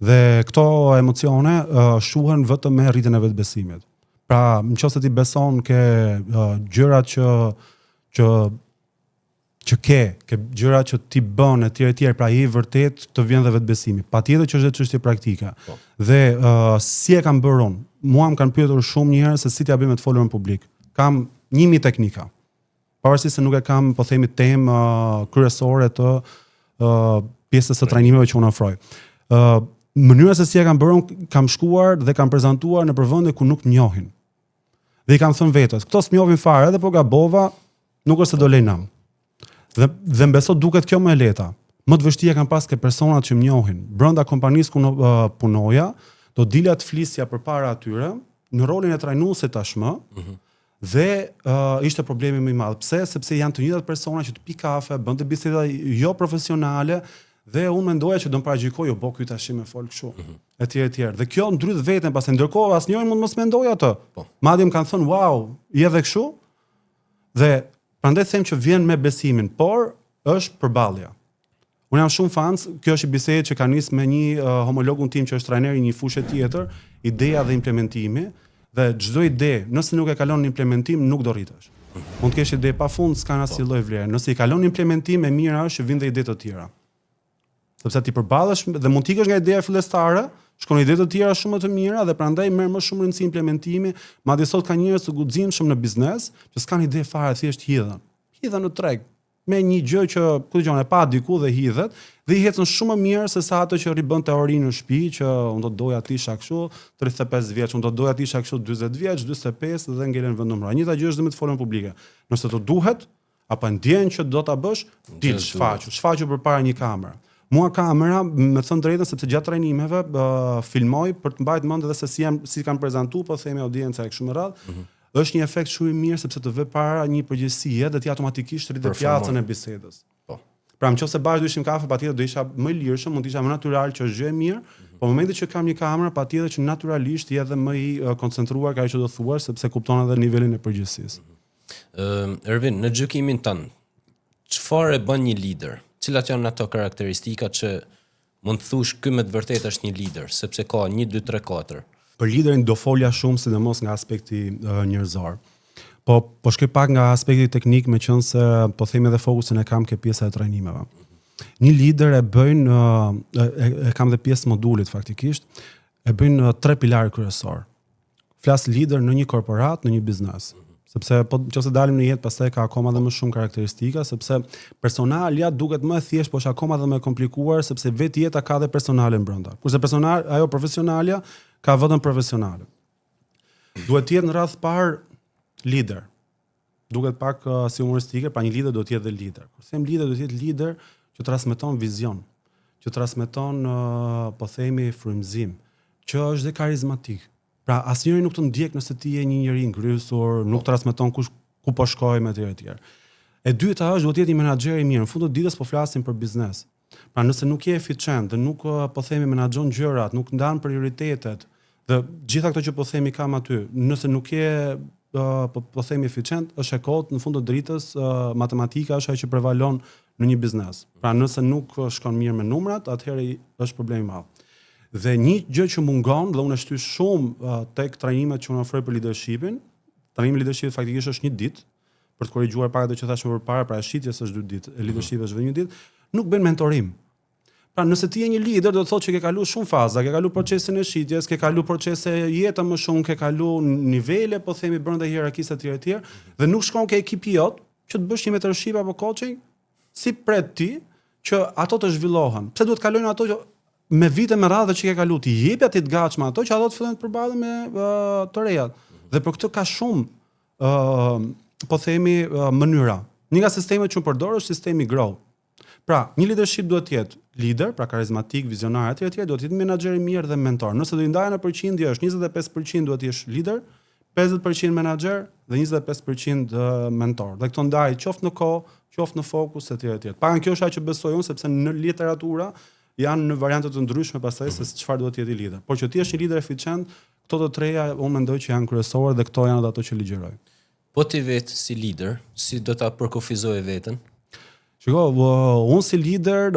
Dhe këto emocione shuhen vetëm me rritjen e vetbesimit. Pra, nëse ti beson ke gjërat që ke gjëra që ti bën etj, pra je vërtet të vjen dhe vetbesimi. Patjetër që është çështje praktike. Dhe si e kam bërë unë? Mua më kanë pyetur shumë herë se si t'ja bëj me të folur në publik. Kam 1000 teknika. Pavarësisht se nuk e kam, po themi, temë kryesore të pjesës së trajnimeve që unë ofroj. Mënyra se si e kam bërë, kam shkuar dhe kam prezantuar në vende ku nuk më njohin. Dhe i kam thënë vetes, këto s'më fare, edhe po gabova, nuk është se do lejnam. Dhe mbeso duket kjo më e lehta. Më të vështirë kam pas ke personat që më njohin. Brenda kompanisë ku punoja, do dilja të flisja përpara atyre në rolin e trajnuesit tashmë. Dhe ishte problemi më i madh. Pse? Sepse janë të njëjtat persona që të pi kafe, bën të biseda jo profesionale dhe unë mendoja që do të paragjykoj, jo ky tash më fol kështu. Etj. Dhe kjo ndryt veten, pastaj ndërkohë asnjëri mund mos mendoj atë. Madje më kanë thënë, "Wow, je edhe kështu?" Dhe prandaj them që vjen me besimin, por është përballja. Unë jam shumë fan, kjo është një bisedë që ka nis me një homologun tim që është trajner i një fushë tjetër, ideja dhe implementimi, dhe çdo ide, nëse nuk e kalon në implementim, nuk do rritesh. Mund të kesh ide pafund, s'ka asnjë lloj vlere. Nëse i kalon në implementim, e mira është që vinë dhe ide të tjera. Sepse ti përballesh dhe mund të ikësh nga ideja fillestare, shkon ide të tjera shumë më të mira dhe prandaj merr më shumë rëndësi implementimi. Madje sot ka njerëz të guximshëm në biznes që s'kan ide fare, thjesht hidhen. Hidhen në treg me një gjë që ku dëgjon e pa diku dhe hidhet dhe i ecën shumë më mirë se sa ato që ribën teorinë në shtëpi që unë do doja të isha kështu 35 vjeç, unë do doja të isha kështu 40 vjeç, 45 dhe ngelen vend numra. Njëta gjë është dhe me të folën publike. Nëse të duhet apo ndjen që do ta bësh, dil shfaqu përpara një kamere. Mua kamera, me thënë drejtën, sepse gjatë trajnimeve filmoj për të mbajtur mend edhe se si kanë prezantuar, po themi audienca e kështu me radhë. Është një efekt shumë i mirë sepse të vë para një përgjegjësie dhe ti automatikisht rritet pjacën e bisedës. Po. Pra nëse bashkë do ishim kafe, patjetër do isha më i lirshëm, mund të isha më natyral, që është gjë e mirë, po në momentin që kam një kamerë, patjetër që natyralisht je edhe më i koncentruar ka ajo që do thuash sepse kupton edhe nivelin e përgjegjësisë. Ervin, në gjykimin tënd, çfarë bën një lider? Cilat janë ato karakteristika që mund të thush ky me të vërtetë është një lider, sepse ka 1 2 3 4. Për liderin do folja shumë, sidomos nga aspekti njerëzor. Po shkoj pak nga aspekti teknik, meqense po themi edhe fokusin e kam ke pjesa e trajnimeve. Një lider e bëjnë e kam dhe pjesë modulit faktikisht, e bëjnë 3 pilarë kryesor. flas lider në një korporat, në një biznes. Sepse po nëse dalim në jetë pastaj ka akoma dhe më shumë karakteristika, sepse personalja duket më e thjeshtë, por është akoma dhe më e komplikuar sepse vetë jeta ka dhe personale brenda. Kurse ajo profesionalja ka vetëm profesionale. Duhet të jetë në radh parë lider. Duket pak si humoristike, pra një lider do të jetë dhe lider. Kur them lider do të jetë lider që transmeton vizion, që transmeton po themi frymëzim, që është dhe karizmatik. Pra asnjëri nuk të ndjek nëse ti je një njeri ngrysur, nuk transmeton ku po shkoj me etj. E dyta është duhet të jetë një menaxher i mirë. Në fund të ditës po flasim për biznes. Pra nëse nuk je eficient dhe nuk po themi menaxhon gjërat, nuk ndan prioritetet dhe gjitha këto që po themi kam aty, nëse nuk je po themi eficient, është e kot në fund të dritës matematika është ajo që prevalon në një biznes. Pra nëse nuk shkon mirë me numrat, atëherë është problem i madh. Dhe një gjë që mungon, dhe unë e shty shumë tek trajnimet që unë ofroj për leadershipin, trajnimi leadership faktikisht është një ditë, për të korrigjuar pak ato që thashëm përpara, pra shitjes është 2 ditë, e leadership është vetëm një ditë, nuk bën mentorim. Pra nëse ti je një lider, do të thotë që ke kaluar shumë faza, ke kaluar procesin e shitjes, ke kaluar procese jeta më shumë, ke kaluar nivele, po themi brenda hierarkisë etj. Dhe nuk shkon ke ekipi jot që të bësh një mentorship apo coaching, si pret ti që ato të zhvillohen. Pse duhet kalojnë ato që me vite me radhë që ke kaluar, ti jepi atë të gatshme ato që ato të fillojnë të përballen me të rejat. Dhe për këtë ka shumë po themi mënyra. Një nga sistemet që unë përdor është sistemi Grow. Pra, një leadership duhet të jetë lider, pra karizmatik, vizionar etj, duhet të jetë menaxher i mirë dhe mentor. Nëse do i ndajë në përqindje është 25% duhet të jesh lider, 50% menaxher dhe 25% mentor. Dhe këto ndaj qoftë në kohë, qoftë në fokus etj. Pagan kjo është ajo që besoj unë sepse në literatura janë në variante të ndryshme pastaj se çfarë duhet të jetë i lider. Por që ti je një lider eficient, këto të treja unë mendoj që janë kryesore dhe këto janë ato që ligjeroj. Po ti vetë si lider, si do ta përkufizoje veten? Shiko, unë si lider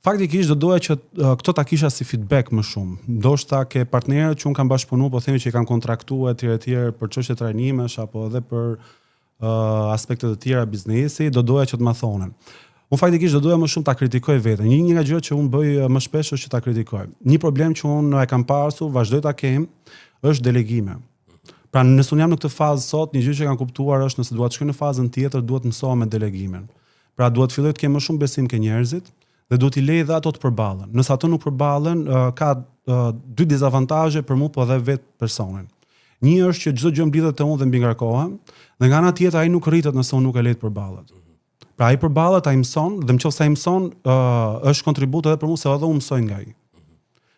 faktikisht do doja që këto ta kisha si feedback më shumë. Ndoshta ke partnerët që unë kam bashkëpunuar, po themi që i kam kontraktuar etj për çështje trajnimesh apo edhe për aspekte të tjera biznesi, do doja që të ma thonen. Unë faktikisht do doja më shumë ta kritikoj veten. Një nga gjërat që unë bëj më shpesh është që ta kritikoj. Një problem që unë e kam pasur, vazhdoj ta kem, është delegime. Pra nëse unë jam në këtë fazë sot, një gjë që kam kuptuar është nëse dua të shkoj në fazën tjetër, duhet të mësohem me delegimin. Pra duhet filloj të kem më shumë besim ke njerëzit dhe duhet i lej dhe ato të përballen. Nëse ato nuk përballen, ka 2 dezavantazhe për mua po edhe vetë personin. Një është që çdo gjë mblidhet te unë dhe mbi ngarkohem, dhe nga ana tjetër ai nuk rritet nëse unë nuk e lej të përballet. Pra ai përballet, ai mëson, dhe nëse ai mëson, është kontribut edhe për mua se edhe unë mësoj nga ai.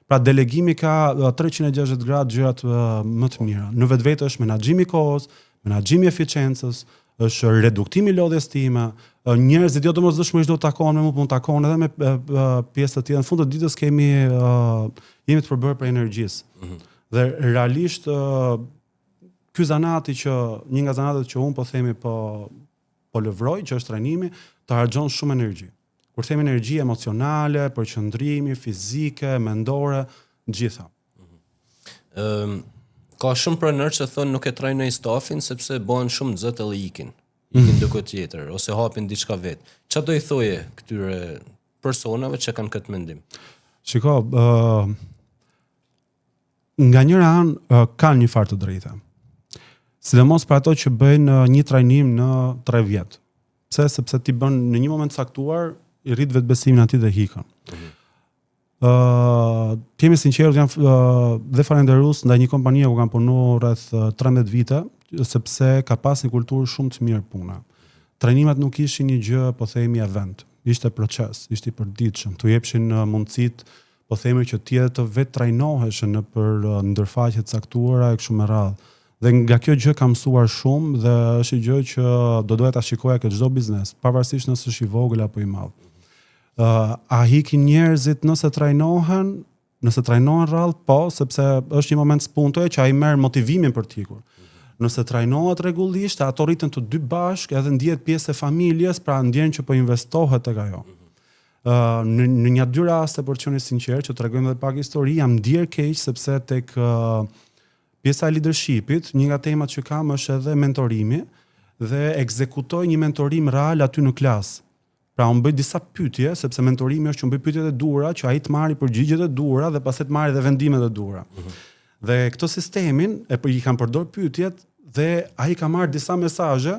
Pra delegimi ka 360 gradë gjërat më të mira. Në vetvete është menaxhimi i kohës, menaxhimi i eficiencës, është reduktimi i lodhjes time. Njerëzit jo domosdoshmërisht do të takohen me mua, po takon edhe me pjesë të tjera. Në fund të ditës jemi të përbërë për energjisë. Dhe realisht ky zanati që një nga zanatet që unë po themi po lëvroj, që është trajnimi, të harxhon shumë energji. Kur themi energji emocionale, përqendrimi, fizike, mendore, gjitha. Ka shumë pronër që thonë nuk e trajnoj stafin sepse bëhen shumë zot edhe ikin diku tjetër ose hapin diçka vet. Çfarë do i thoje këtyre personave që kanë këtë mendim? Shiko, nga njëra anë kanë një farë të drejtë. Sidomos për ato që bëjnë një trajnim në 3 vjet. Pse? Sepse ti bën në një moment caktuar, i rrit vetbesimin aty dhe hikën. Jemi sinqert, jam dhe falenderues ndaj një kompanie ku kam punuar rreth 13 vite, sepse ka pas një kulturë shumë të mirë puna. Trajnimet nuk ishin një gjë, po themi event. Ishte proces, ishte i përditshëm. Tu jepshin mundësitë, po themi që ti të vetë trajnohesh në për ndërfaqe të caktuara e kështu me radhë. Dhe nga kjo gjë kam mësuar shumë dhe është një gjë që do doja ta shikoja këtë çdo biznes, pavarësisht nëse është i vogël apo i madh. A hikin njerëzit nëse trajnohen rrallë, po, sepse është një moment spuntoje që ai merr motivimin për të ikur. Nëse trajnohet rregullisht, ato rriten të dy bashkë edhe ndihet pjesë e familjes, pra ndjen që po investohet tek ajo. Në një 2 raste, për të qenë sinqert, që tregojmë edhe pak histori, jam ndier keq sepse tek pjesa e leadershipit, një nga temat që kam është edhe mentorimi dhe ekzekutoj një mentorim real aty në klasë. Pra unë bëj disa pyetje, sepse mentorimi është që unë bëj pyetjet e duhura, që ai të marrë përgjigjet e duhura dhe pastaj të marrë edhe vendimet e duhura. Dhe këtë sistemin i kanë përdor pyetjet dhe ai ka marrë disa mesazhe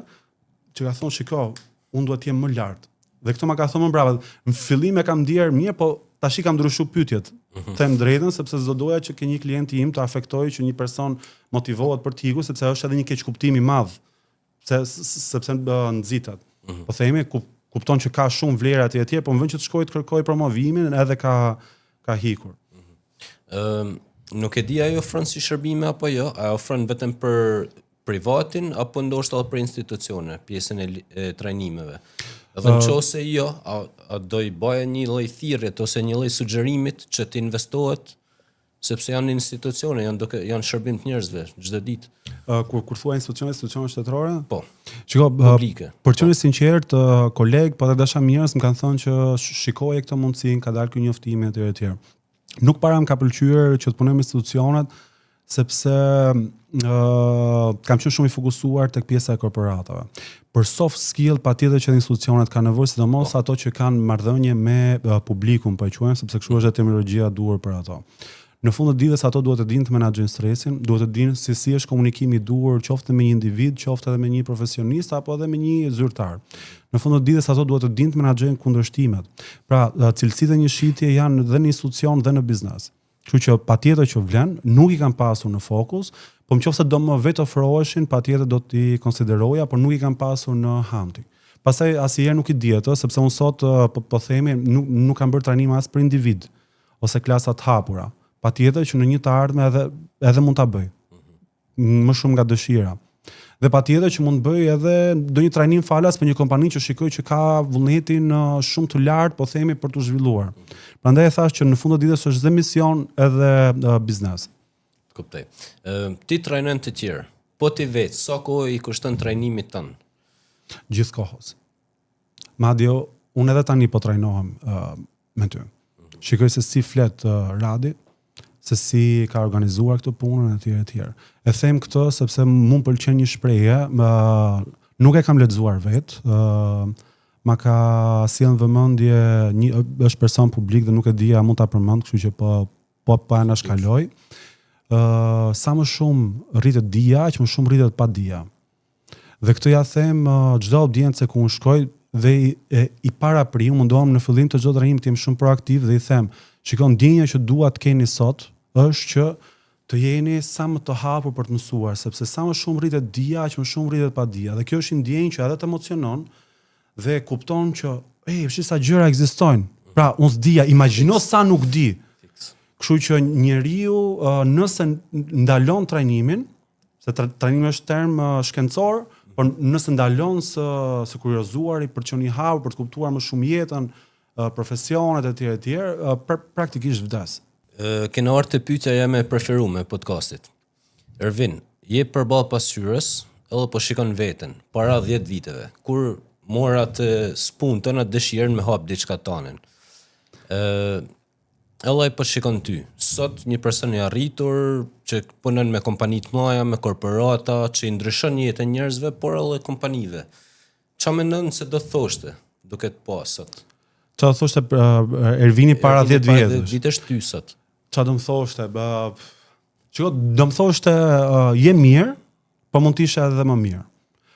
që ka thonë shiko, unë duhet të jem më lart. Dhe këto ma ka thonë më brava. Në fillim e kam ndier mirë, po tash i kam ndryshuar pyetjet. Them drejtën sepse s'do doja që ke një klient im të afektojë që një person motivohet për të ikur, sepse është edhe një keq kuptim i madh. Sepse nxitat. Po themi kupton që ka shumë vlera etj, po më vjen që të shkojë të kërkoj promovimin edhe ka hikur. Nuk e di ajo ofron si shërbime apo jo, a ofron vetëm për privatin apo ndoshta edhe për institucione, pjesën e trajnimeve. Dhe nëse jo, a do i bëjë një lloj thirrjet ose një lloj sugjerimit që të investohet, sepse janë institucione, janë shërbim të njerëzve çdo ditë. Kur thua institucione shtetërore? Po. Shiko, publike. Për qenë sinqert, koleg, po edhe dashamirës më kanë thënë që shikoje këtë mundësinë, ka dalë ky njoftim etj. Nuk para më ka pëlqyer që të punoj me institucionet, sepse kam qenë shumë i fokusuar tek pjesa e korporatave. Për soft skill patjetër që institucionet kanë nevojë, sidomos ato që kanë marrëdhënie me publikun, po e quajmë, sepse kështu është terminologjia e duhur për ato. Në fund të ditës ato duhet të dinë të menaxhojnë stresin, duhet të dinë si është komunikimi i duhur, qoftë me një individ, qoftë edhe me një profesionist apo edhe me një zyrtar. Në fund të ditës ato duhet të dinë të menaxhojnë kundërshtimet. Pra, cilësitë e një shitje janë dhe në institucion dhe në biznes. Kështu që patjetër që vlen, nuk i kanë pasur në fokus, po nëse do më vetë ofroheshin, patjetër do t'i konsideroja, por nuk i kanë pasur në hunting. Pastaj asnjëherë nuk i dihet, sepse unë sot po themi nuk kam bërë trajnim as për individ ose klasa të hapura. Patjetër që në një të ardhme edhe mund ta bëj. Më shumë nga dëshira. Dhe patjetër që mund të bëj edhe ndonjë trajnim falas për një kompani që shikoj që ka vullnetin shumë të lartë, po themi, për të zhvilluar. Prandaj e thash që në fund të ditës është dhe mision edhe biznes. Kuptoj. Ti trajnon të tjerë. Po ti vetë, sa kohë i kushton trajnimit tënd? Gjithkohës. Madje unë edhe tani po trajnohem me ty. Shikoj se si flet Radi, se si ka organizuar këtë punën etj. E them këtë sepse mund pëlqen një shprehje, nuk e kam lexuar vet, ma ka sjellën vëmendje është person publik dhe nuk e di a mund ta përmend, kështu që po na shkaloj. Sa më shumë rritet dia, aq më shumë rritet pa dia. Dhe këtë ja them çdo audiencë ku unë shkoj dhe i parapri, mundohem në fillim të çdo trajnimi të jem shumë proaktiv dhe i them, shikon, ndjenja që dua të keni sot është që të jeni sa më të hapur për të mësuar, sepse sa më shumë rritet dia, aq më shumë rritet pa dia. Dhe kjo është një ndjenjë që edhe të emocionon dhe kupton që sa gjëra ekzistojnë. Pra, unë s'dija, imagjino sa nuk di. Kështu që njeriu nëse ndalon trajnimin, se trajnimi është term shkencor, por nëse ndalon së kuriozuari për të qenë i hapur, për të kuptuar më shumë jetën, profesionet etj, praktikisht vdes. Kena ardhur te pyetja jeme e preferuar podcastit. Ervin, je përballë pasqyrës, edhe po shikon veten para 10 viteve, kur mora të spunt tëna dëshirën me hap diçka tonen. Edhe po shikon ty. Sot një person i arritur që punon me kompani të mëdha, me korporata, që i ndryshon jetën e njerëzve, por edhe kompanive. Çfarë mendon se do thoshte duke të pa sot? Çfarë thoshte Ervini para 10 vjetësh? Vitesh ty sot. Çfarë do më thoshte? Çiko, do më thoshte je mirë, po mund të ishe edhe më mirë.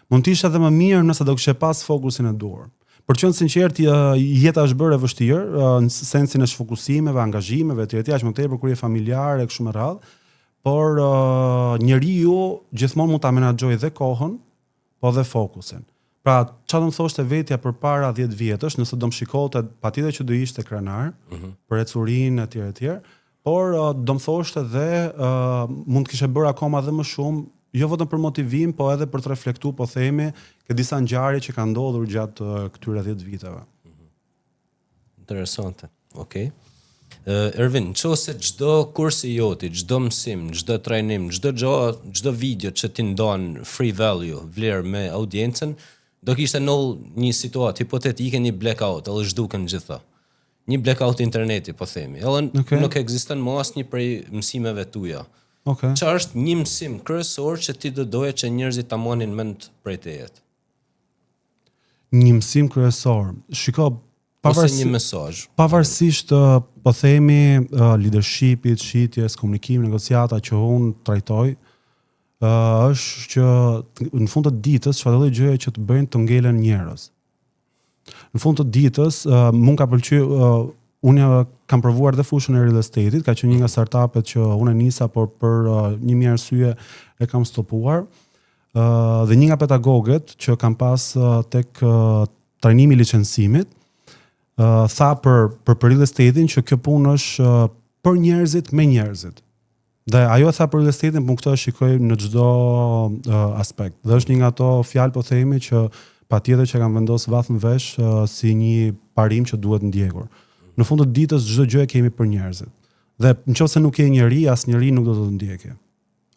Mund të ishe edhe më mirë nëse do kishe pas fokusin e duhur. Për qenë sinqert, jeta është bërë e vështirë, në sensin e fokusimeve, angazhimeve, etj, aq më tepër kur je familjar e kështu me radhë, por njeriu gjithmonë mund ta menaxhojë dhe kohën, po dhe fokusin. Pra, çfarë do më thoshte vetja përpara 10 vjetësh, nëse do më shikonte, patjetër që do ishte krenar, për ecurinë etj, por do më thoshte dhe mund të kishe bërë akoma dhe më shumë, jo vetëm për motivim, po edhe për të reflektuar, po themi, ke disa ngjarje që kanë ndodhur gjatë këtyre 10 viteve. Interesante. Okej. Ervin, nëse çdo kurs i joti, çdo mësim, çdo trajnim, çdo video që ti ndon free value, vlerë me audiencën, do kishte një situatë hipotetike, një blackout, edhe zhduken gjitha. Një blackout interneti, po themi. Edhe nuk ekziston më asnjë prej mësimeve tuaja. Çfarë është një mësim kryesor që ti do doje që njerëzit ta marrin mend prej teje? Një mësim kryesor. Shiko, ose një mesazh. Pavarësisht po themi leadershipit, shitjes, komunikimit, negociata që unë trajtoj, është që në fund të ditës çfarë lloj gjëje që të bëjnë të ngelen njerëz. Në fund të ditës mund ka pëlqyer unë kam provuar dhe fushën e real estate-it, ka qenë një nga startupet që unë nisa, por për një mirë arsye e kam stopuar. Dhe një nga pedagogët që kam pas tek trajnimi i licencimit, tha për real estate-in që kjo punë është për njerëzit me njerëzit. Dhe ajo tha për real estate-in, por këtë e shikoj në çdo aspekt. Dhe është një nga ato fjalë po themi që patjetër që kam vendos vath në vesh si një parim që duhet ndjekur. Në fund të ditës çdo gjë e kemi për njerëzit. Dhe nëse nuk ke njeri, asnjëri nuk do të ndjekë.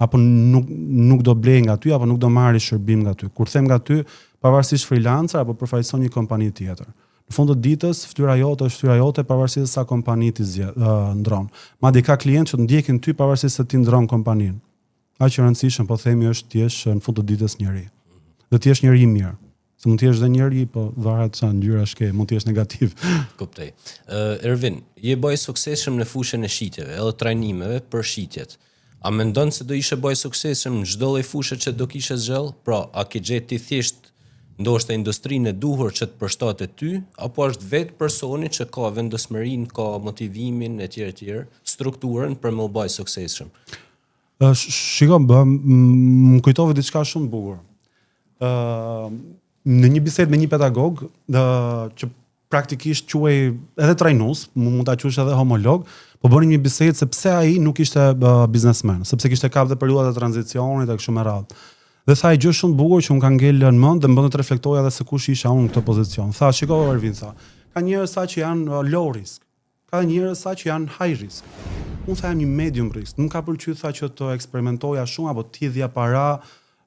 Apo nuk do blej nga ty, apo nuk do marrë shërbim nga ty. Kur them nga ty, pavarësisht freelancer apo përfaqëson një kompani tjetër. Në fund të ditës, fytyra jote është fytyra jote pavarësisht sa kompani ti ndron. Madje ka klientë që ndjekin ty pavarësisht se ti ndron kompaninë. Aq që rëndësishëm po themi është ti jesh në fund të ditës njeri. Dhe ti jesh njeri i mirë. Se mund të jesh dhe njeri, po varet sa ngjyra shke, mund të jesh negativ. Kuptoj. Ervin, je bëj suksesshëm në fushën e shitjeve, edhe trajnimeve për shitjet. A mendon se do ishe bëj suksesshëm në çdo lloj fushë që do kishe zgjell? Pra, a ke gjetë ti thjesht ndoshta industrinë e duhur që të përshtatet ty, apo është vetë personi që ka vendosmërinë, ka motivimin etj, strukturën për më bëj suksesshëm? Shiko, më kujtove diçka shumë bukur. Në një bisedë me një pedagog, që praktikisht quhej edhe trajnues, mund ta quhesh edhe homolog, po bënim një bisedë se pse ai nuk ishte biznesmen, sepse kishte kap dhe periudhat e tranzicionit e kështu me radhë. Dhe tha një gjë shumë bukur që unë ka ngel në mend dhe më bën të reflektoja edhe se kush isha unë në këtë pozicion. Tha, shiko Ervin, tha, ka njerëz sa që janë low risk, ka njerëz sa që janë high risk. Unë tha jam një medium risk, nuk ka pëlqyer tha që të eksperimentoja shumë apo të hidhja para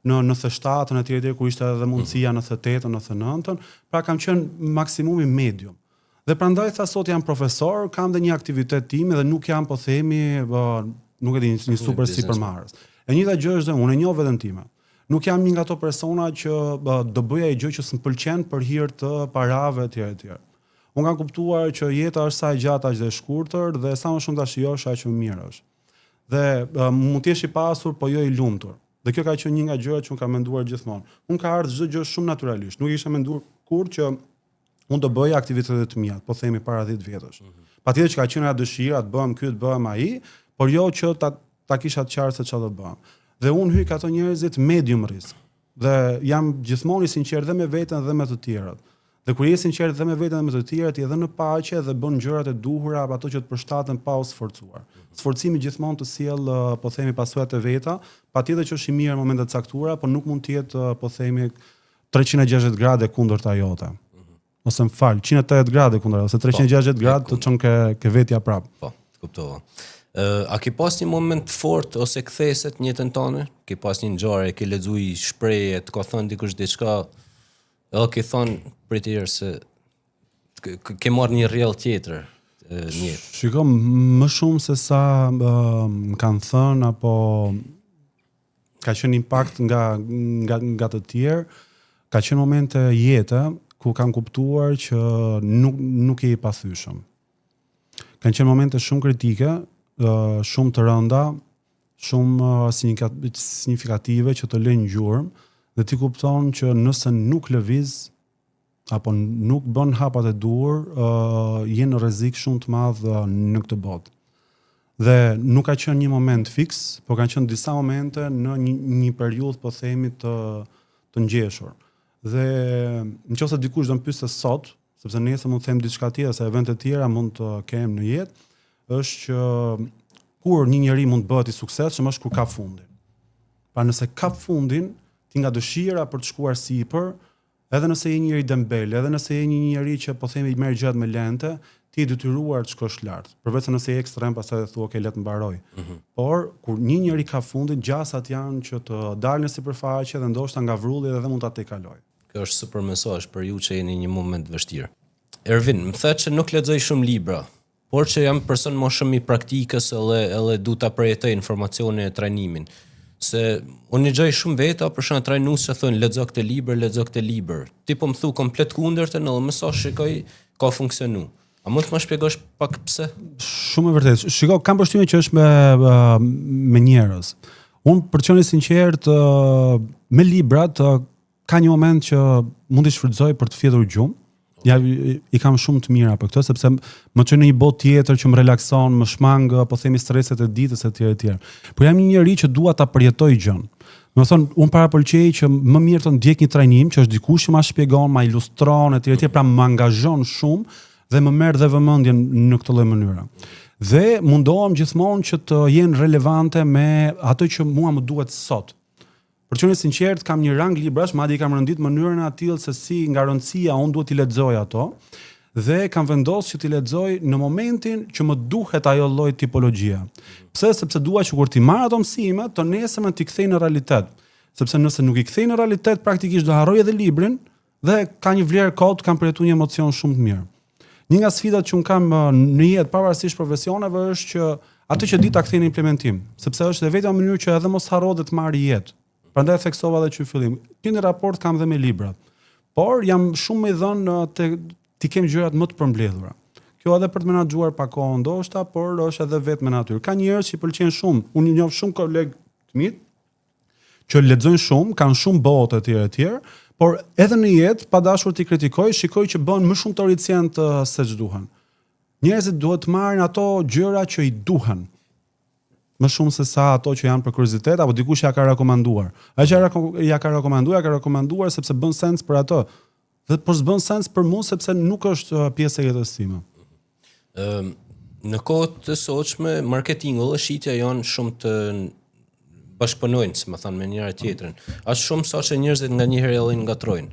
në 97-ën etj kur ishte edhe mundësia në 98-ën, në 99-ën, pra kam qenë maksimumi medium. Dhe prandaj tha sot jam profesor, kam dhe një aktivitet tim dhe nuk jam po themi nuk e di një super supermarkets. E njëjta gjë është dhe unë e njoh veten time. Nuk jam një nga ato persona që do bëja një gjë që s'm pëlqen për hir të parave etj. Unë kam kuptuar që jeta është sa e gjatë aq dhe e shkurtër dhe sa më shumë ta shijosh aq më mirë është. Dhe mund të jesh i pasur, po jo i lumtur. Dhe kjo ka qenë një nga gjërat që unë kam menduar gjithmonë. Unë ka ardhur çdo gjë shumë natyralisht. Nuk isha menduar kurrë që unë do bëja aktivitetet të mia, po themi para 10 vjetësh. Patjetër që ka qenë ajo dëshira të bëhem ky, të bëhem ai, por jo që ta kisha të qartë se çfarë do bëhem. Dhe unë hyj ato njerëzit medium risk. Dhe jam gjithmonë i sinqert dhe me veten dhe me të tjerat. Dhe kur je i sinqert dhe me veten dhe me të tjerat, je edhe në paqe dhe bën gjërat e duhura apo ato që të përshtaten pa u sforcuar. Sforcimi gjithmonë të sjell, po themi, pasojat e veta, patjetër që është i mirë në momente të caktuara, por nuk mund të jetë, po themi, 360 gradë kundërta jote. Ose më fal, 180 gradë kundër, ose 360 gradë të çon ke vetja prap. Po, kuptova. A ke pas një moment fort ose ktheset në jetën tënde? Ke pas një ngjarje, ke lexuar shprehje, të ka thënë dikush diçka, edhe ke thonë për të tjerë se ke marrë një rrjell tjetër në jetë? Shiko, më shumë se sa më kanë thënë apo ka qenë impakt nga të tjerë, ka qenë momente jete ku kanë kuptuar që nuk je i pathyeshëm. Kanë qenë momente shumë kritike, shumë të rënda, shumë signifikative që të lënë gjurmë dhe ti kupton që nëse nuk lëviz apo nuk bën hapat e duhur, je në rrezik shumë të madh në këtë botë. Dhe nuk ka qenë një moment fiks, por kanë qenë disa momente në një periudhë, po themi, të ngjeshur. Dhe nëse dikush do më pyeste sot, sepse nesër mund të them diçka tjetër, se evente të tjera mund të kem në jetë, është që kur një njeri mund të bëhet i suksesshëm është kur ka fundin. Pra nëse ka fundin, ti nga dëshira për të shkuar sipër, edhe nëse je një njeri dembel, edhe nëse je një njeri që po themi merr gjërat me lente, ti je detyruar të shkosh lart. Përveç se nëse je ekstrem, pastaj thua okay, le të mbaroj. Por kur një njeri ka fundin, gjasat janë që të dalë në sipërfaqe dhe ndoshta nga vrulli edhe mund ta tejkaloj. Kjo është super mesazh për ju që jeni në një moment vështirë. Ervin, më thënë që nuk lexoj shumë libra, por që jam person më shumë i praktikës edhe du ta përjetoj informacionin e trajnimin. Se unë gjoj shumë veta, për shkak trajnues që thonë lexo këtë libër. Ti po më thu komplet kundërtën, edhe më sa shikoj ka funksionu. A mund të më shpjegosh pak pse? Shumë e vërtet. Shiko, kam përshtypjen që është me njerëz. Unë për të qenë i sinqert me librat ka një moment që mund të shfrytëzoj për të fjetur gjumë. Ja, i kam shumë të mira për këtë, sepse më çon në një botë tjetër që më relakson, më shmang, po themi streset e ditës etj. Por jam një njerëz që dua ta përjetoj gjën. Do të thonë, unë parapëlqej që më mirë të ndjek një trajnim që është dikush që ma shpjegon, ma ilustron etj, pra më angazhon shumë dhe më merr dhe vëmendjen në këtë lloj mënyre. Dhe mundohem gjithmonë që të jenë relevante me ato që mua më duhet sot. Për të qenë sinqert, kam një rang librash, madje i kam rëndit mënyrën aty se si nga rëndësia unë duhet t'i lexoj ato dhe kam vendosur që t'i lexoj në momentin që më duhet ajo lloj tipologjia. Pse? Sepse dua që kur ti marr ato mësime, të nesërmen t'i kthej në realitet. Sepse nëse nuk i kthej në realitet, praktikisht do harroj edhe librin dhe ka një vlerë kot, kam përjetuar një emocion shumë të mirë. Një nga sfidat që un kam në jetë pavarësisht profesioneve është që ato që di ta kthej në implementim, sepse është edhe vetëm mënyrë që edhe mos harro dhe të marr jetë. Prandaj theksova edhe që në fillim. Këtë raport kam dhe me librat. Por jam shumë më i dhënë ti kem gjërat më të përmbledhura. Kjo edhe për të menaxhuar pa kohë ndoshta, por është edhe vetëm natyrë. Ka njerëz që pëlqejnë shumë. Unë njoh shumë kolegë të mi që lexojnë shumë, kanë shumë botë etj, por edhe në jetë pa dashur t'i kritikoj, shikoj që bën më shumë teoricien se ç'duhen. Njerëzit duhet të marrin ato gjëra që i duhen. Më shumë se sa ato që janë për kuriozitet apo dikush ja ka rekomanduar. Ai që ja ka rekomanduar sepse bën sens për ato. Dhe por s'bën sens për mua sepse nuk është pjesë e jetës time. Në kohët të sotshme marketingu dhe shitja janë shumë të bashkëpunojnë, si më thënë, me njëra tjetrën. As shumë sa që njerëzit nganjëherë edhe ngatrojnë.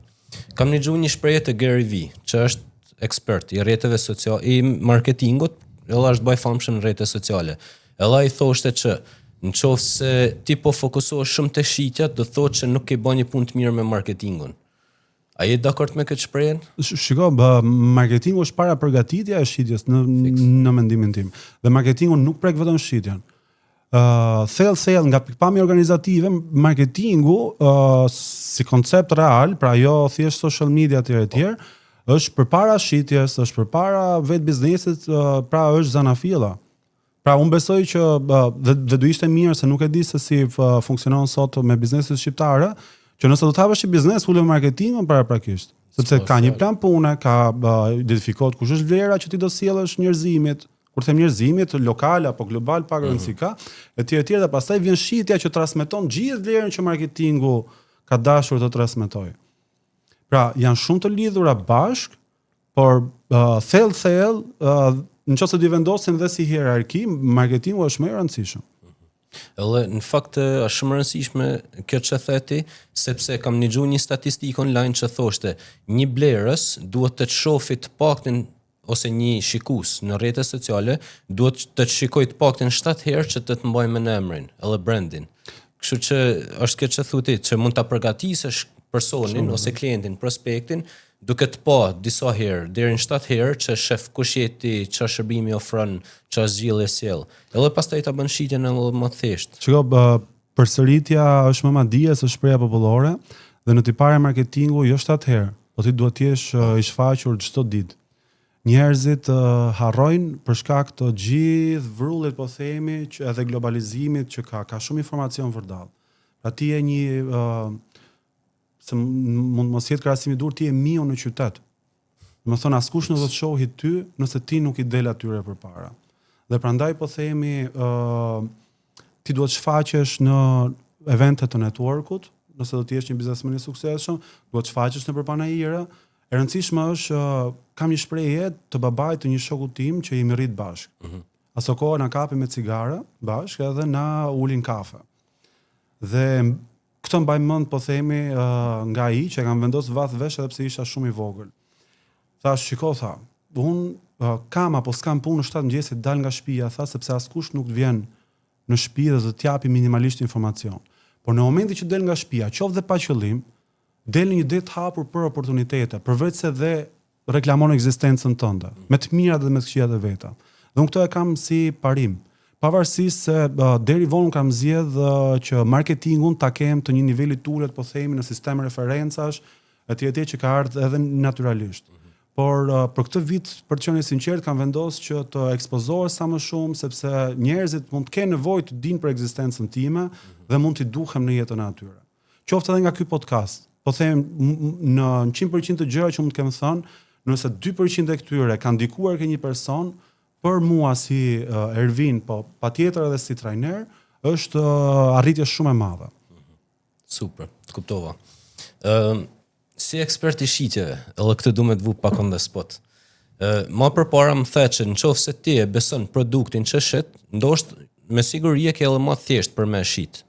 Kam dëgjuar një shprehje të Gary V, që është ekspert i rrjeteve sociale, i marketingut, edhe është bëj famshëm në rrjetet sociale. Edhe ai thoshte që nëse ti po fokusohesh shumë te shitja, do thotë që nuk ke bën një punë të mirë me marketingun. A je dakord me këtë shprehje? Shiko, marketingu është para përgatitja e shitjes në mendimin tim. Dhe marketingu nuk prek vetëm shitjen. Thellë nga pikpamja organizative, marketingu si koncept real, pra jo thjesht social media etj, është përpara shitjes, është përpara vetë biznesit, pra është zanafilla. Pra unë besoj që dhe do ishte mirë se nuk e di se si funksionon sot me bizneset shqiptare, që nëse do të hapësh një biznes, ulë marketingun paraprakisht, sepse ka një plan pune, ka identifikohet kush është vlera që ti do sjellësh njerëzimit, kur them njerëzimit lokal apo global pa rëndësi ka, etj dhe pastaj vjen shitja që transmeton gjithë vlerën që marketingu ka dashur të transmetojë. Pra janë shumë të lidhura bashk, por thellë nëse do vendosin dhe si hierarki, marketingu është më i rëndësishëm. Edhe në fakt është shumë e rëndësishme kjo që theti, sepse kam dëgjuar një statistikë online që thoshte, një blerës duhet të shohë të paktën ose një shikues në rrjetet sociale duhet të shikojë të paktën 7 herë që të mbajë me emrin, edhe brandin. Kështu që është kjo që thotë që mund ta përgatisësh personin ose klientin, prospektin, duke të pa disa herë, deri në 7 herë që shef kush je ti, çfarë shërbimi ofron, çfarë zgjidhje sjell. Edhe pastaj ta bën shitjen edhe më thjesht. Shiko, përsëritja është më madje se shpreha popullore dhe në tipare marketingu jo 7 herë, po ti duhet të jesh i shfaqur çdo ditë. Njerëzit harrojnë për shkak të gjithë vrullit, po themi, që edhe globalizimit që ka shumë informacion vërdall. Pra ti je një se mund mos jetë krahasimi dur, ti je miu në qytet. Do të thonë askush nuk do të shohë ty nëse ti nuk i del atyre përpara. Dhe prandaj po themi ti duhet shfaqesh në evente të networkut, nëse do të jesh një biznesmen i suksesshëm, duhet shfaqesh nëpër panajire. E rëndësishme është kam një shprehje të babait të një shoku tim që jemi rrit bashkë. Aso kohë na kapi me cigare bashkë edhe na ulin kafe. Dhe këtë mbaj mend po themi nga ai që kam vendosur vath vesh edhe pse isha shumë i vogël. Thash, shiko, unë kam apo s'kam punë në 7 mëngjesit dal nga shtëpia, tha, sepse askush nuk të vjen në shtëpi dhe të t'japi minimalisht informacion. Por në momentin që del nga shtëpia, qoftë dhe pa qëllim, del një det hapur për oportunitete, përveç se dhe reklamon ekzistencën tënde, me të mirat dhe me të këqijat e veta. Dhe unë këto e kam si parim. pavarësisht se deri vonë kam zgjedh që marketingun ta kem të një niveli ulët, po themi, në sistem referencash, etj që ka ardhur edhe natyralisht. Por për këtë vit, për të qenë sinqert, kam vendosur që të ekspozohem sa më shumë, sepse njerëzit mund të kenë nevojë të dinë për ekzistencën time dhe mund t'i duhem në jetën e atyre. Qoftë edhe nga ky podcast. Po them në 100% të gjëra që mund të kem thënë, nëse 2% e këtyre kanë ndikuar ke një person, për mua si Ervin, po patjetër edhe si trajner, është arritje shumë e madhe. Super, të kuptova. Si ekspert i shitjeve, edhe këtë du me të vu pak on the spot. Ma përpara më the që në qoftë se ti e beson produktin që shet, ndoshtë me siguri e ke edhe më thjesht për me shit.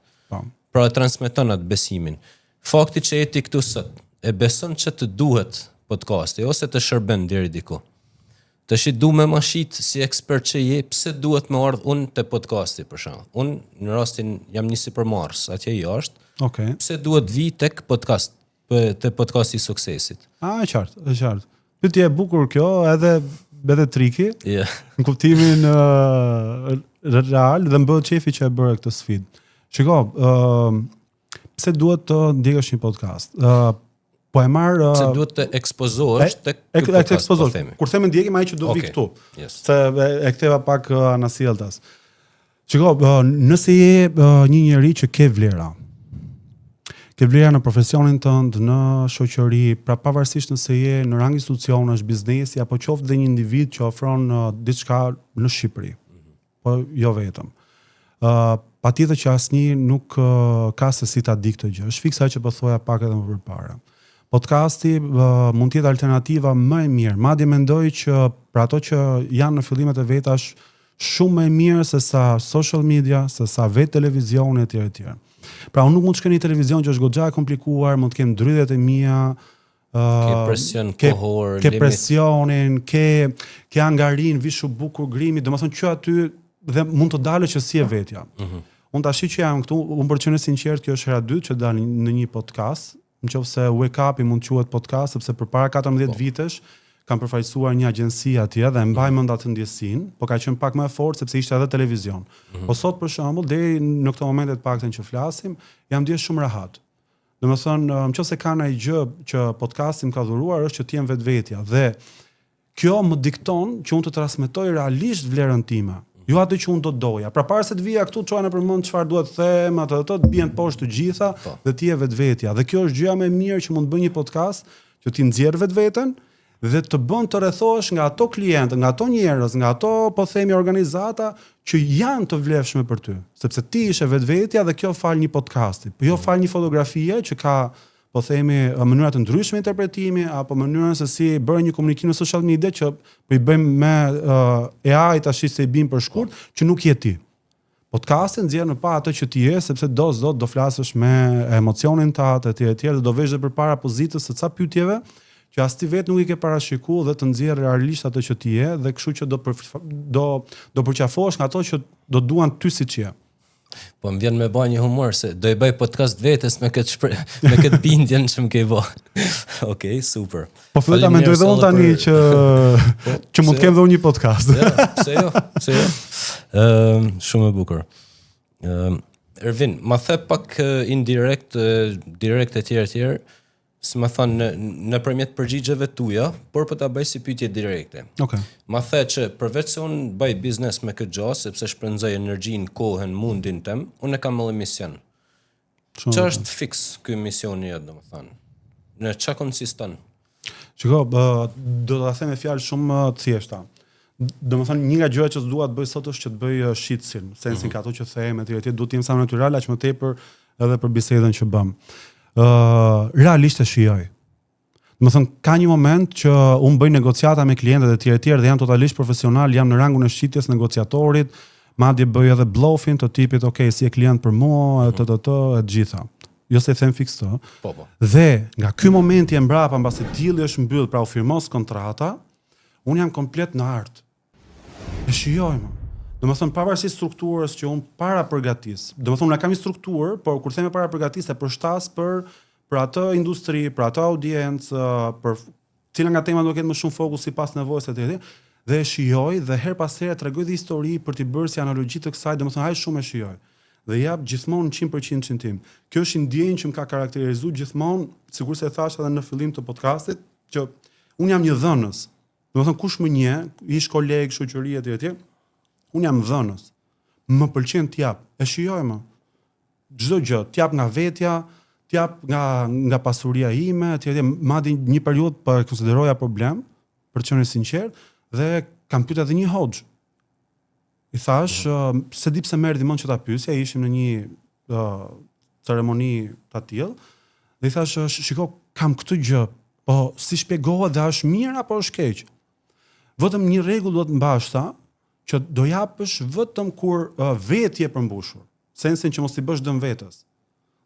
Pra e transmeton atë besimin. Fakti që jeti këtu sot, e beson që të duhet podcasti, ose të shërben deri diku. Të shi du me ma shit si ekspert që je, pse duhet me ardhë unë të podcasti për shembull. Unë në rastin jam nisi për Mars, atje jashtë. Okay. Pse duhet vi tek podcast, te podcasti i suksesit. E qartë. Pyetje e bukur kjo, edhe triki. Yeah. Në kuptimin real dhe më bëhet qefi që e bëre këtë sfidë. Shiko, pse duhet të ndjekësh një podcast? Po e marr se duhet të ekspozohesh tek podcast, po themi. Kur them ndjekim ai që do vi këtu. Yes. Se e ktheva pak anasjelltas. Shiko, nëse je një njeri që ke vlera në profesionin tënd, në shoqëri, pra pavarësisht nëse je në rang institucionesh, biznesi apo qoftë dhe një individ që ofron diçka në Shqipëri. Po jo vetëm. Patjetër që asnjë nuk ka se si ta di këtë gjë. Është fiksa që po thoja pak edhe më përpara. Podcasti mund të jetë alternativa më e mirë. Madje mendoj që për ato që janë në fillimet e vetash shumë më e mirë se sa social media, se sa vetë televizioni etj. Pra unë nuk mund të shkoj në televizion që është goxha e komplikuar, mund të kem dridhet e mia, ke presion kohor, ke presionin, ke angarin, vishu bukur grimi, domethënë që aty dhe mund të dalë që si e vetja. Unë tash që jam këtu, unë për të qenë sinqert, kjo është hera dytë që dal në një podcast. Nëse Wake Up i mund quhet podcast, sepse përpara 14 vitesh kam përfaqësuar një agjenci atje dhe mbaj mend atë ndjesinë, po ka qenë pak më e fortë sepse ishte edhe televizion. Po sot për shembull, deri në këtë moment të paktën që flasim, jam ndjesh shumë rahat. Domethënë, nëse ka ndonjë gjë që podcasti më ka dhuruar është që të jem vetvetja dhe kjo më dikton që unë të transmetoj realisht vlerën time. Jo atë që unë do doja. Pra para se të vija këtu çojnë për mend çfarë duhet të them, atë të bien poshtë të gjitha dhe ti je vetvetja. Dhe kjo është gjëja më e mirë që mund të bëj një podcast, që ti nxjerr vetveten dhe të bën të rrethohesh nga ato klientë, nga ato njerëz, nga ato po themi organizata që janë të vlefshme për ty, sepse ti ishe vetvetja dhe kjo fal një podcasti. Po jo fal një fotografie që ka po themi mënyra të ndryshme interpretimi apo mënyrën se si bëjnë një komunikim në social media që po i bëjmë me AI tash se i bim për shkurt që nuk je ti. Podcasti nxjerr në pa atë që ti je, sepse do flasësh me emocionin tënd etj dhe do vesh edhe përpara pozitës së ca pyetjeve që as ti vetë nuk i ke parashikuar dhe të nxjerr realisht atë që ti je dhe kështu që do përqafohesh nga ato që do duan ty siç je. Po më vjen me bë një humor se do i bëj podcast vetes me këtë bindjen që më ke bë. Okej, super. Po filloj ta mendoj dhe unë tani që mund të kem dhe unë një podcast. Pse jo? Shumë e bukur. Ervin, ma the pak indirekt, direkt etj. Si më thënë nëpërmjet përgjigjeve tuaja, por po ta bëj si pyetje direkte. Okay. Ma the që përveç se unë bëj biznes me këtë gjë, sepse shpenzoj energjinë, kohën, mundin tem, unë kam edhe mision. Çfarë është fiks ky misioni jot, domethënë? Në çfarë konsiston? Shiko, do ta them me fjalë shumë të thjeshta. Domethënë një nga gjërat që dua të bëj sot është që të bëj shitsin, sensin ka ato që them etj, duhet të jem sa më natyral, aq më tepër edhe për bisedën që bëm. Realisht e shijoj. Domethënë ka një moment që unë bëj negociata me klientët etj dhe jam totalisht profesional, jam në rangun e shitjes negociatorit, madje bëj edhe bluffin të tipit, okay, si e klient për mua, e gjitha. Jo se them fiks të. Po. Dhe nga ky momenti e mbrapa mbasi deali është mbyll, pra u firmos kontrata, unë jam komplet në art. E shijoj më. Domethënë pavarësisht strukturës që unë para përgatis. Domethënë unë kam një strukturë, por kur them para përgatis e përshtas për atë industri, për atë audiencë, për cila nga temat do ketë më shumë fokus sipas nevojës etj. dhe e shijoj dhe her pas here tregoj dhe histori për t'i bërë si analogji të kësaj, domethënë haj shumë e shijoj. Dhe jap gjithmonë 100% tim. Kjo është ndjenjë që më ka karakterizuar gjithmonë, sigurisht e thash edhe në fillim të podcastit, që unë jam një dhënës. Domethënë kush më njeh, ish koleg, shoqëri etj. Unë jam dhënës. Më pëlqen t'jap, e shijoj më. Çdo gjë, t'jap nga vetja, t'jap nga pasuria ime, etj. Madje një periudhë po e konsideroja problem, për të qenë sinqert, dhe kam pyetur edhe një hoxh. I thash, se di pse më erdhi mend që ta pyesja, ishim në një ceremoni ta tillë, dhe i thash, shiko, kam këtë gjë, po si shpjegohet dhe është mirë apo është keq? Vetëm një rregull duhet mbash tha, që do japësh vetëm kur vetë je përmbushur, sensin që mos i bësh dëm vetes.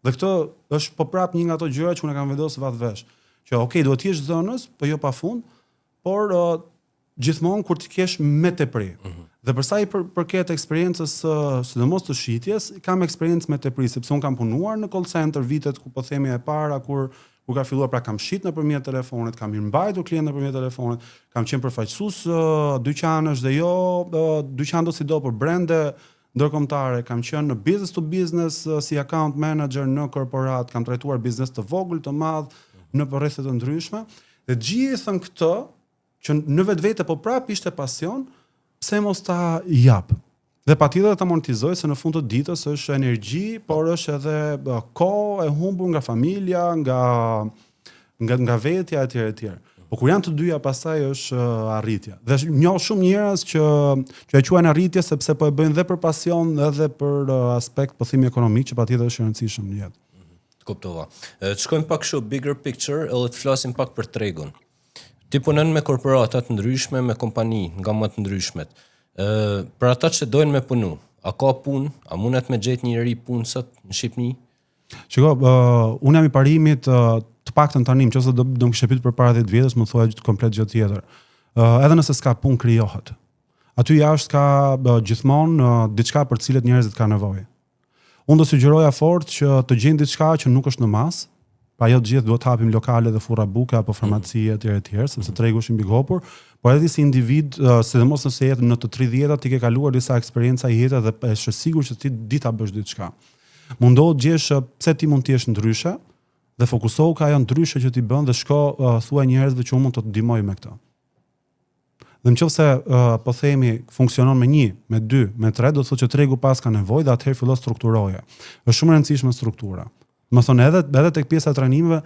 Dhe këtë është po prap një nga ato gjëra që unë kam vendosur vatvesh, që okay, duhet të jesh dhënës, po jo pafund, por gjithmonë kur ti kesh me tepri. Dhe për sa i përket eksperiencës sidomos të shitjes, kam eksperiencë me tepri, sepse un kam punuar në call center vitet ku po themi e para kur ka filluar, pra kam shit nëpërmjet telefonit, kam mirëmbajtur klient nëpërmjet telefonit, kam qenë përfaqësues dyqanesh dhe jo dyqan do si do për brende ndërkombëtare, kam qenë në business to business si account manager në korporat, kam trajtuar biznes të vogël, të madh në rrethet të ndryshme, dhe gjithën këtë që në vetvete po prap ishte pasion, pse mos ta jap? Dhe patjetër ta monetizoj, se në fund të ditës është energji, por është edhe kohë e humbur nga familja, nga vetja etj. Po kur janë të dyja, pastaj është arritja. Dhe njoh shumë njerëz që e quajnë arritje sepse po e bëjnë dhe për pasion edhe për aspekt po themi ekonomik, që patjetër është i rëndësishëm në jetë. Kuptova. Të shkojmë pak kështu bigger picture, edhe të flasim pak për tregun. Ti punon me korporata të ndryshme, me kompani nga më të ndryshmet. Për ata që dojnë me punu, a ka punë, a mundet me gjetë një njerëz punë sot në Shqipëri? Shiko, unë jam i parimit të paktën tani, nëse do më kishe pyetur përpara 10 vjetësh, më thuaj komplet gjë tjetër. Edhe nëse s'ka punë, krijohet. Aty jashtë ka gjithmonë diçka për cilët njerëzit kanë nevojë. Unë do sugjeroja fort që të gjejnë diçka që nuk është në masë. Pa jo të gjithë duhet të hapim lokale dhe furra buke apo farmaci etj, sepse tregu është i mbigopur, por edhe si individ, sidomos nëse jetë në të 30-ta, ti ke kaluar disa eksperjenca jete dhe është sigurt që ti di ta bësh diçka. Mundohu të gjesh pse ti mund të jesh ndryshe dhe fokusohu ka ajo ndryshe që ti bën dhe shko thuaj njerëzve që unë mund të të ndihmoj me këtë. Dhe nëse po themi funksionon me 1, me 2, me 3, do të thotë që tregu pas ka nevojë dhe atëherë fillon strukturoje. Është shumë e rëndësishme struktura. Më thonë edhe tek pjesa e trajnimeve,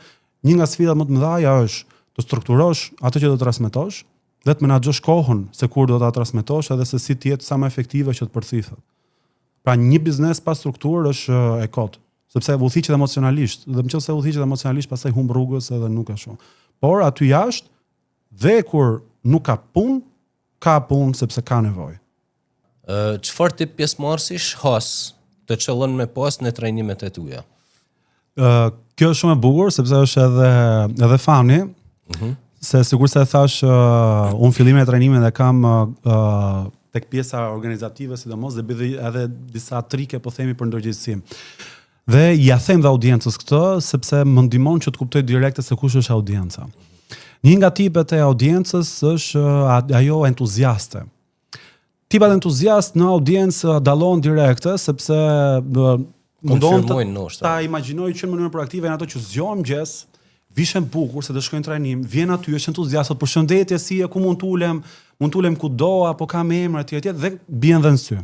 një nga sfidat më të mëdha është të strukturosh atë që do të transmetosh dhe të menaxhosh kohën se kur do ta transmetosh edhe se si të jetë sa më efektive që të përcithet. Pra një biznes pa strukturë është e kot, sepse udhëhiqet emocionalisht, dhe nëse udhëhiqet emocionalisht pastaj humb rrugës edhe nuk ka shumë. Por aty jashtë dhe kur nuk ka punë sepse ka nevojë. Çfarë tip pjesëmarrësish has të qëllon me pas në trajnimet e tua? Kjo është shumë e bukur sepse është edhe fani, se sigurisht se e thash, unë fillimin e trajnimit dhe kam tek pjesa organizative sidomos dhe bëj edhe disa trike po themi për ndërgjegjësim. Dhe ja them dhe audiencës këtë sepse më ndihmon që të kuptoj direkte se kush është audienca. Një nga tipet e audiencës është ajo entuziaste. Tipat entuziast në audiencë dallon direkte sepse mundon ta imagjinoj që në mënyrë proaktive janë ato që zgjohen mëngjes, vishën bukur se do shkojnë në trajnim, vjen aty, është entuziast, përshëndetje, si e ku mund tulem kudo apo kam emër etj dhe bien dhe në sy.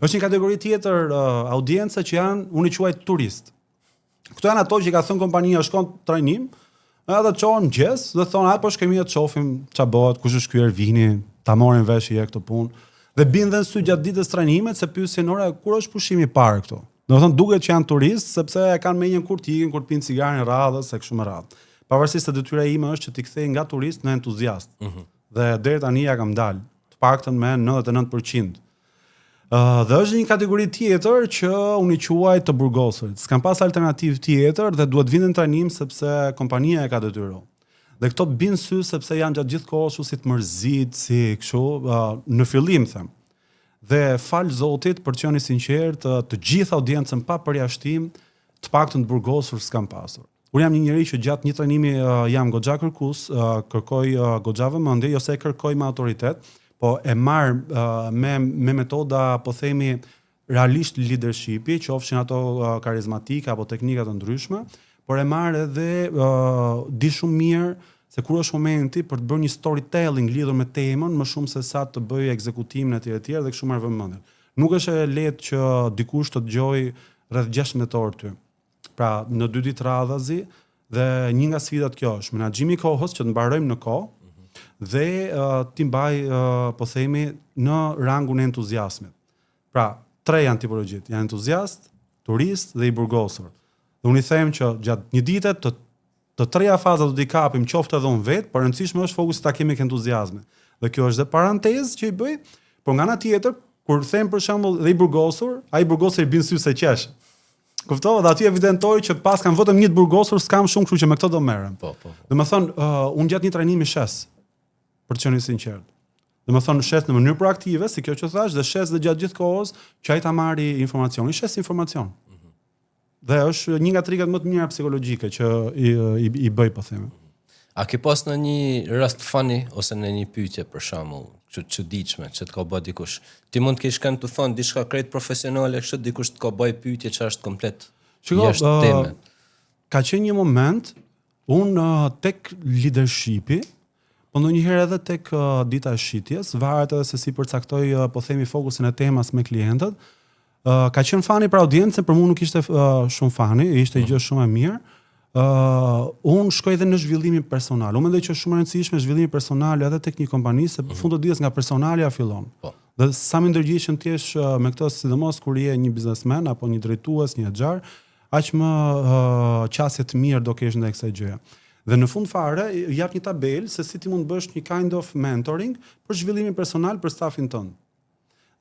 Është një kategori tjetër audiencë që janë, unë i quaj turist. Këto janë ato që ka thënë kompania shkon në trajnim, edhe çohen mëngjes dhe thonë, po shkemi të shohim ç'a bëhet, kush është ky vini, ta marrim vesh këtë punë. Dhe bien dhe në sy gjatë ditës trajnimet se pyesin ora kur është pushimi i parë këtu. Do të thonë duket që janë turist sepse e kanë menjen kur të ikin, kur pinë cigaren radhës e kështu me radhë. Pavarësisht se detyra ime është që t'i kthej nga turist në entuziast. Dhe deri tani ja kam dalë, të paktën me 99%. Dhe është një kategori tjetër që unë i quaj të burgosurit. S'kam pas alternativë tjetër dhe duhet vinë në trajnim sepse kompania e ka detyruar. Dhe këto bin sy sepse janë gjatë gjithë kohës si të mërzit, si kështu, në fillim them. Dhe fal Zotit për qenë i sinqert, të gjithë audiencën pa përjashtim, të paktën të burgosur s'kam pasur. Unë jam një njeri që gjatë një trajnimi jam goxha kërkues, kërkoj goxha vëmendje, jo se kërkoj me autoritet, po e marr me metoda, po themi, realisht leadershipi, qofshin ato karizmatike apo teknika të ndryshme, por e marr edhe di shumë mirë se kur është momenti për të bërë një storytelling lidhur me temën, më shumë se sa të bëj ekzekutimin e tjerë dhe kështu marr vëmendje. Nuk është e lehtë që dikush të dëgjoj rreth 16 orë ty. Pra, në 2 ditë radhazi, dhe një nga sfidat kjo është menaxhimi i kohës që të mbarojmë në kohë dhe ti mbaj po themi në rangun e entuziazmit. Pra, 3 janë tipologjitë, janë entuziast, turist dhe i burgosur. Dhe unë i them që gjatë një dite të treja faza do t'i kapim qoftë edhe unë vetë, por rëndësishme është fokusi ta kemi entuziazmin. Dhe kjo është dhe parantezë që i bëj, por nga ana tjetër, kur them për shembull dhe i burgosur, ai burgosur i bin sy se qesh. Kuptova, dhe aty evidentoi që pas kam vetëm një të burgosur, s'kam shumë, kështu që me këto do merrem. Po. Domethënë, unë gjatë një trajnimi shes, për të qenë i sinqert. Domethënë shes në mënyrë proaktive, si kjo që thash, dhe shes dhe gjatë gjithë kohës që ai ta marri informacionin, shes informacion. Dhe është një nga trikat më të mira psikologjike që i bëj, po themi. A ke pas në një rast funny ose në një pyetje për shembull, që çuditshme, që të ka bë dikush? Ti mund të kesh kënd të thonë diçka krejt profesionale, kështu dikush të ka bëj pyetje që është komplet jashtë teme. Ka qenë një moment unë tek leadershipi, po ndonjëherë edhe tek dita e shitjes, varet edhe se si përcaktoj po themi fokusin e temës me klientët. Ka qenë fani për audiencën, për mua nuk ishte shumë fani, ishte gjë shumë e mirë. Unë shkoj edhe në zhvillimin personal. Unë mendoj që është shumë e rëndësishme zhvillimi personal edhe tek një kompani, se në fund të ditës nga personalja fillon. Dhe sa më ndërgjegjshëm ti je me këtë, sidomos kur je një biznesmen apo një drejtues, një axhar, aq më qasje të mirë do kesh ndaj kësaj gjëje. Dhe në fund fare jap një tabelë se si ti mund të bësh një kind of mentoring për zhvillimin personal për stafin tënd.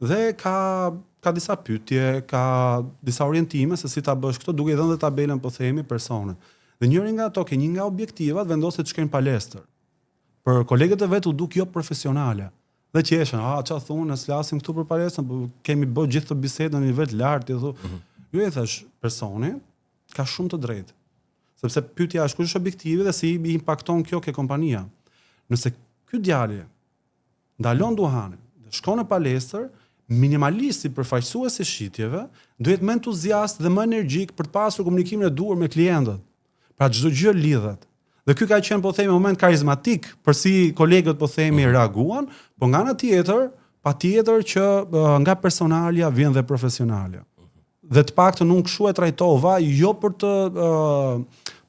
Dhe ka disa pyetje, ka disa orientime se si ta bësh këto, duke i dhënë dhe tabelën po themi personit. Dhe njëri nga ato, një nga objektivat vendoset të shkojnë palestër. Për kolegët e vet u duk jo profesionale. Dhe qeshën, çfarë thonë, ne flasim këtu për palestën, po kemi bërë gjithë këtë bisedë në nivel të lartë, i thu. Ju e thash, personi ka shumë të drejtë. Sepse pyetja është kush është objektivi dhe si i impakton kjo ke kompania. Nëse ky djalë ndalon duhanin dhe shkon në palestër, minimalisht si përfaqësues i shitjeve, duhet më entuziast dhe më energjik për të pasur komunikimin e duhur me klientët. Pra çdo gjë lidhet. Dhe ky ka qenë po themi moment karizmatik për si kolegët po themi reaguan, por nga ana tjetër, patjetër që nga personalja vjen dhe profesionalja. Dhe të paktën unë kështu e trajtova, jo për të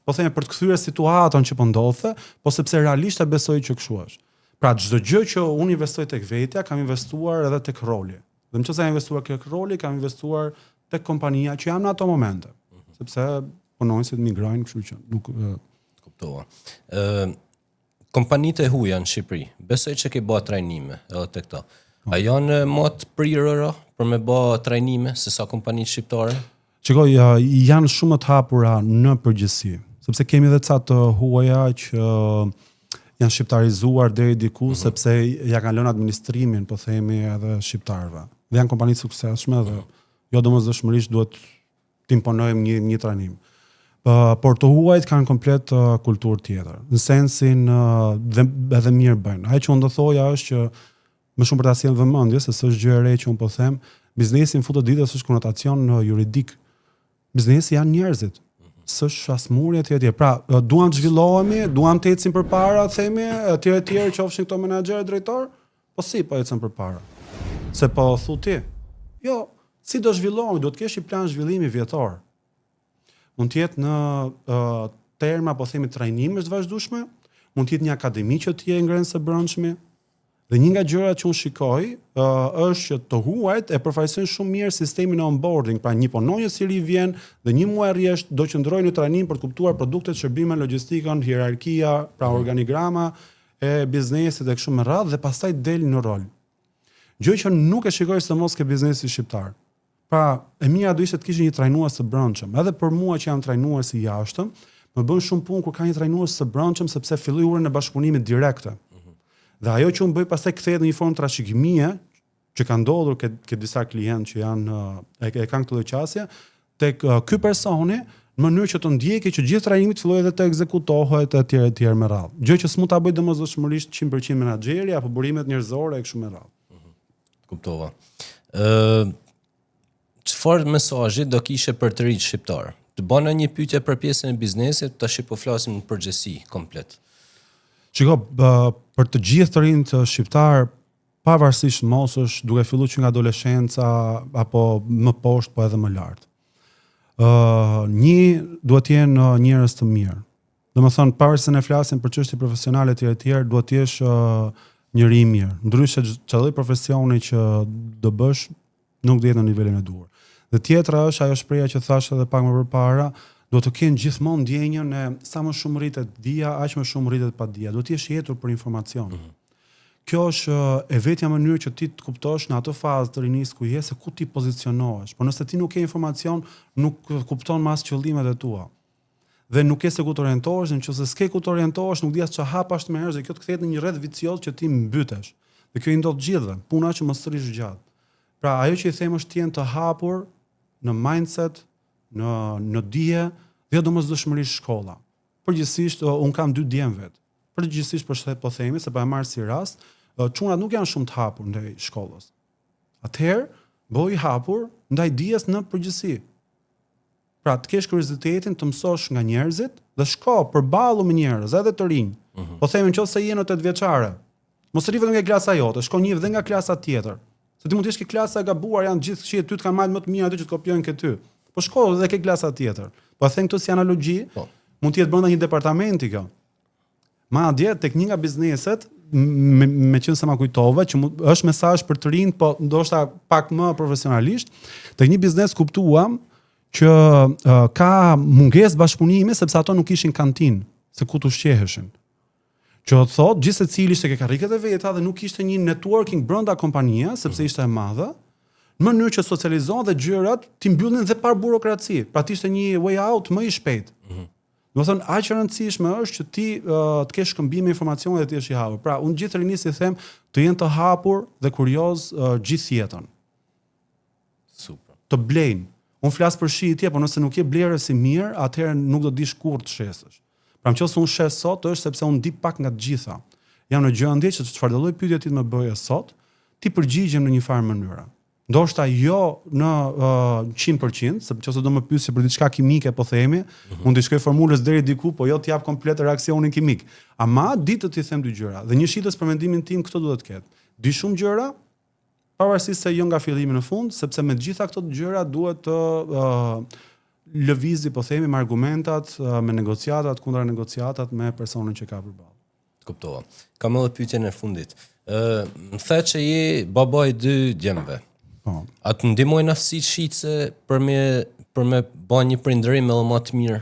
po themi për të kthyer situatën që po ndodhte, po sepse realisht e besoj që kështu është. Pra çdo gjë që unë investoj tek vetja, kam investuar edhe tek roli. Dhe nëse jam investuar tek roli, kam investuar tek kompania që jam në ato momente. Sepse punonësit migrojnë, kështu që nuk kuptova. Kompanitë e huaja në Shqipëri, besoj që ke bërë trajnime edhe tek këto. A janë më të prirëra për me bërë trajnime se sa kompanitë shqiptare? Shikoj, janë shumë të hapura në përgjithësi, sepse kemi edhe ca të huaja që janë shqiptarizuar deri diku sepse ja kanë lënë administrimin, po themi, edhe shqiptarëve. Dhe janë kompani të suksesshme dhe jo domosdoshmërisht duhet të imponojmë një trajnim. Por të huajt kanë komplet kulturë tjetër, në sensin dhe edhe mirë bëjnë. Ajo që unë do thoja është që më shumë për ta sjellë vëmendje, se s'është gjë e re që unë po them, biznesi në fund të ditës është konotacion juridik. Biznesi janë njerëzit. S'është as murje etj. Pra, duam të zhvillohemi, duam të ecim përpara, themi, etj, qofshin këto menaxherë, drejtor, po si po ecën përpara. Se po thu ti. Jo, si do zhvillohemi, do të kesh një plan zhvillimi vjetor. Mund të jetë në terma, po themi, trajnimesh të vazhdueshme, mund të jetë një akademi që të jetë ngrënë së brendshme. Dhe një nga gjërat që unë shikoj është që të huajt e përfaqësojnë shumë mirë sistemin e onboarding, pra një punonjës i ri vjen dhe një muaj rresht do qëndrojë në trajnim për të kuptuar produktet, shërbimin, logjistikën, hierarkia, pra organigrama e biznesit e kështu me radhë dhe pastaj del në rol. Gjë që nuk e shikoj së mos ke biznesi shqiptar. Pra, e mira do ishte të kishte një trajnues të brendshëm. Edhe për mua që jam trajnues i jashtëm, më bën shumë punë kur ka një trajnues të brendshëm sepse filloi urën e bashkëpunimit direkte. Dhe ajo që unë bëj pastaj kthehet në një formë trashëgimie, që ka ndodhur ke disa klientë që janë e kanë këtë lloj qasje, tek ky personi në mënyrë që të ndjekë që gjithë trajnimi të fillojë dhe të ekzekutohet etj me radhë. Gjë që s'mund ta bëj domosdoshmërisht 100% menaxheri apo burimet njerëzore e kështu me radhë. Kuptova. Çfarë mesazhi do kishe për të rinj shqiptar? Të bëna një pyetje për pjesën e biznesit, tash po flasim në përgjithësi komplet. Shiko, për të gjithë të rinjt shqiptar, pavarësisht mosësh, duke filluar që nga adoleshenca apo më poshtë, po edhe më lart. Duhet të jenë njerëz të mirë. Domethënë, pavarësisht se ne flasim për çështje profesionale të tjera, duhet të jesh njëri i mirë. Ndryshe çdo profesioni që do bësh nuk do jetë në nivelin e duhur. Dhe tjetra është ajo shpreha që thash edhe pak më përpara, duhet të kenë gjithmonë ndjenjën e sa më shumë rritet dia, aq më shumë rritet pa dia. Duhet të jesh i jetur për informacion. Kjo është e vetja mënyrë që ti të kuptosh në atë fazë të rinisë ku je se ku ti pozicionohesh. Por nëse ti nuk ke informacion, nuk kupton mas qëllimet e tua. Dhe nuk ke se ku të orientohesh, nëse s'ke ku të orientohesh, nuk di as çfarë hapash të merresh dhe kjo të kthehet në një rreth vicioz që ti mbytesh. Dhe kjo i ndodh gjithëve, puna që mos rrish gjatë. Pra ajo që i them është të jenë të hapur në mindset, në dije, dhe domosdoshmërisht shkolla. Përgjithsisht un kam 2 djem vet. Përgjithsisht po themi se po e marr si rast, çunat nuk janë shumë të hapur ndaj shkollës. Atëherë, bëj i hapur ndaj dijes në përgjithësi. Pra të kesh kuriozitetin të mësosh nga njerëzit dhe shko përballu me njerëz, edhe të rinj. Po themi nëse je në 8 vjeçare, mos rri vetëm nga klasa jote, shko një edhe nga klasa tjetër. Se ti mund të jesh ke klasa e gabuar, janë gjithë fshirë ty të kanë marrë më të mirë aty që të kopjojnë ke ty. Po shko edhe ke klasa tjetër. Po them këtu si analogji, mund të jetë brenda një departamenti kjo. Madje tek një nga bizneset, me qenë se ma kujtove, që është mesazh për të rinj, po ndoshta pak më profesionalisht, tek një biznes kuptuam që ka mungesë bashkëpunimi sepse ato nuk ishin kantinë, se ku të ushqeheshin. Që thot, gjithë secili ishte ke karriket e veta dhe nuk ishte një networking brenda kompania, sepse ishte e madhe, në mënyrë që socializon dhe gjërat ti mbyllin dhe par burokraci. Pra ishte një way out më i shpejt. Do të thonë, aq e rëndësishme është që ti të kesh shkëmbim me informacione dhe të jesh i hapur. Pra, unë gjithë rinjtë i them të jenë të hapur dhe kurioz gjithë jetën. Super. Të blejnë. Unë flas për shitje, por nëse nuk je blerës i mirë, atëherë nuk do dish kur të shesësh. Pra nëse unë shes sot është sepse unë di pak nga të gjitha. Jam në gjendje që çfarë lloj pyetje ti më bëje sot, ti përgjigjem në një farë mënyre. Ndoshta jo në 100%, sepse nëse do më pyesë për diçka kimike, po themi, mund të shkoj formulës deri diku, po jo të jap komplet reaksionin kimik. Ama ditët i them dy gjëra. Dhe një shitës për mendimin tim këto duhet të ketë. Di shumë gjëra, pavarësisht se jo nga fillimi në fund, sepse me të gjitha këto gjëra duhet të lëvizi, po themi, me argumentat, me negociatat, kundra negociatat me personin që ka përballë. Kuptova. Kam edhe pyetjen e fundit. Më the që je baba i 2 djemve. Po. A të ndihmojnë aftësitë shitse për me bën një prindërim edhe më të mirë?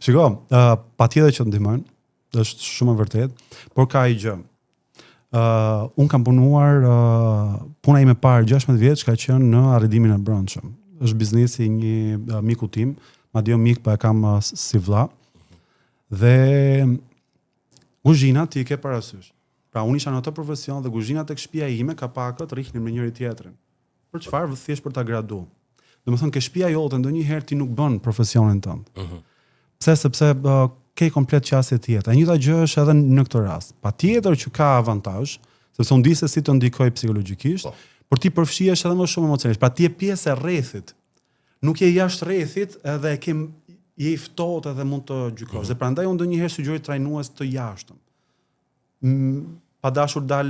Shiko, patjetër që ndihmojnë, është shumë e vërtetë, por ka një gjë. Unë kam punuar, puna ime parë 16 vjeç ka qenë në arredimin e brendshëm. Është biznesi një miku tim, madje mik pa e kam si vlla. Dhe kuzhina ti ke parasysh. Pra unë isha në atë profesion dhe kuzhina tek shtëpia ime ka pakët rrihnin me njëri tjetrin. Për çfarë? Thjesht për ta gradu. Domethënë ke shtëpia jote ndonjëherë ti nuk bën profesionin tënd. Pse? Sepse ke komplet qasje tjetër. E njëjta gjë është edhe në këtë rast. Patjetër që ka avantazh, sepse unë di se si të ndikoj psikologjikisht, por ti përfshihesh edhe më shumë emocionalisht. Pra ti je pjesë e rrethit. Nuk je jashtë rrethit edhe je i ftohtë edhe mund të gjykosh. Dhe prandaj unë ndonjëherë sugjeroj trajnues të jashtëm. Pa dashur dal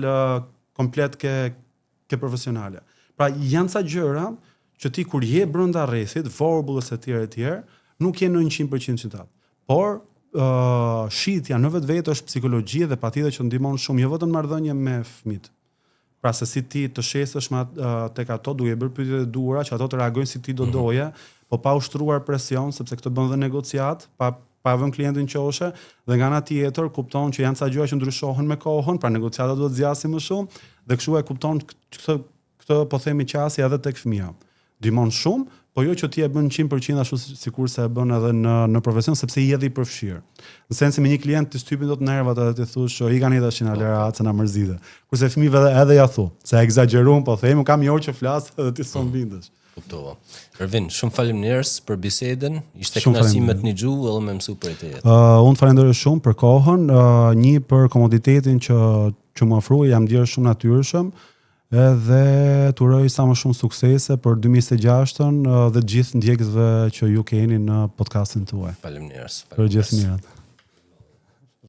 komplet ke profesionale. Pra janë ca gjëra që ti kur je brenda rrethit, vorbullës e tjerë, nuk je në 100% citat. Por shitja në vetvete është psikologji dhe patjetër që ndihmon shumë jo vetëm marrëdhënie me fëmijët. Pra se si ti të shesësh tek ato duke bërë pyetjet e duhura që ato të reagojnë si ti do doje, po pa ushtruar presion, sepse këtë bën dhe negociat, pa vënë klientin qoshe, dhe nga ana tjetër kupton që janë ca gjëra që ndryshohen me kohën, pra negociata duhet zgjasin më shumë, dhe kështu e kupton këtë po themi qasje edhe tek fëmia. Ndihmon shumë, po jo që ti e bën 100% ashtu sikur se e bën edhe në profesion, sepse i edhe i përfshirë. Në sensin me një klient të shtypin dot nervat edhe ti thosh, i kanë dashin aleracë na mërzitë. Kurse fëmijëve edhe ja thu, se egzageruan, po themi, kam një orë që flas edhe ti son bindesh. Kuptova. Ervin, shumë faleminderit për bisedën. Ishte Shumë kënaqësi me faleminderit. të një gjuhë edhe me mësu për e të jetë. Unë falenderoj shumë për kohën, një për komoditetin që më ofroi, jam ndjerë shumë natyrshëm, edhe të uroj sa më shumë suksese për 2026-ën dhe të gjithë ndjekësve që ju keni në podcastin tuaj. Faleminderit. Për gjithë mirat.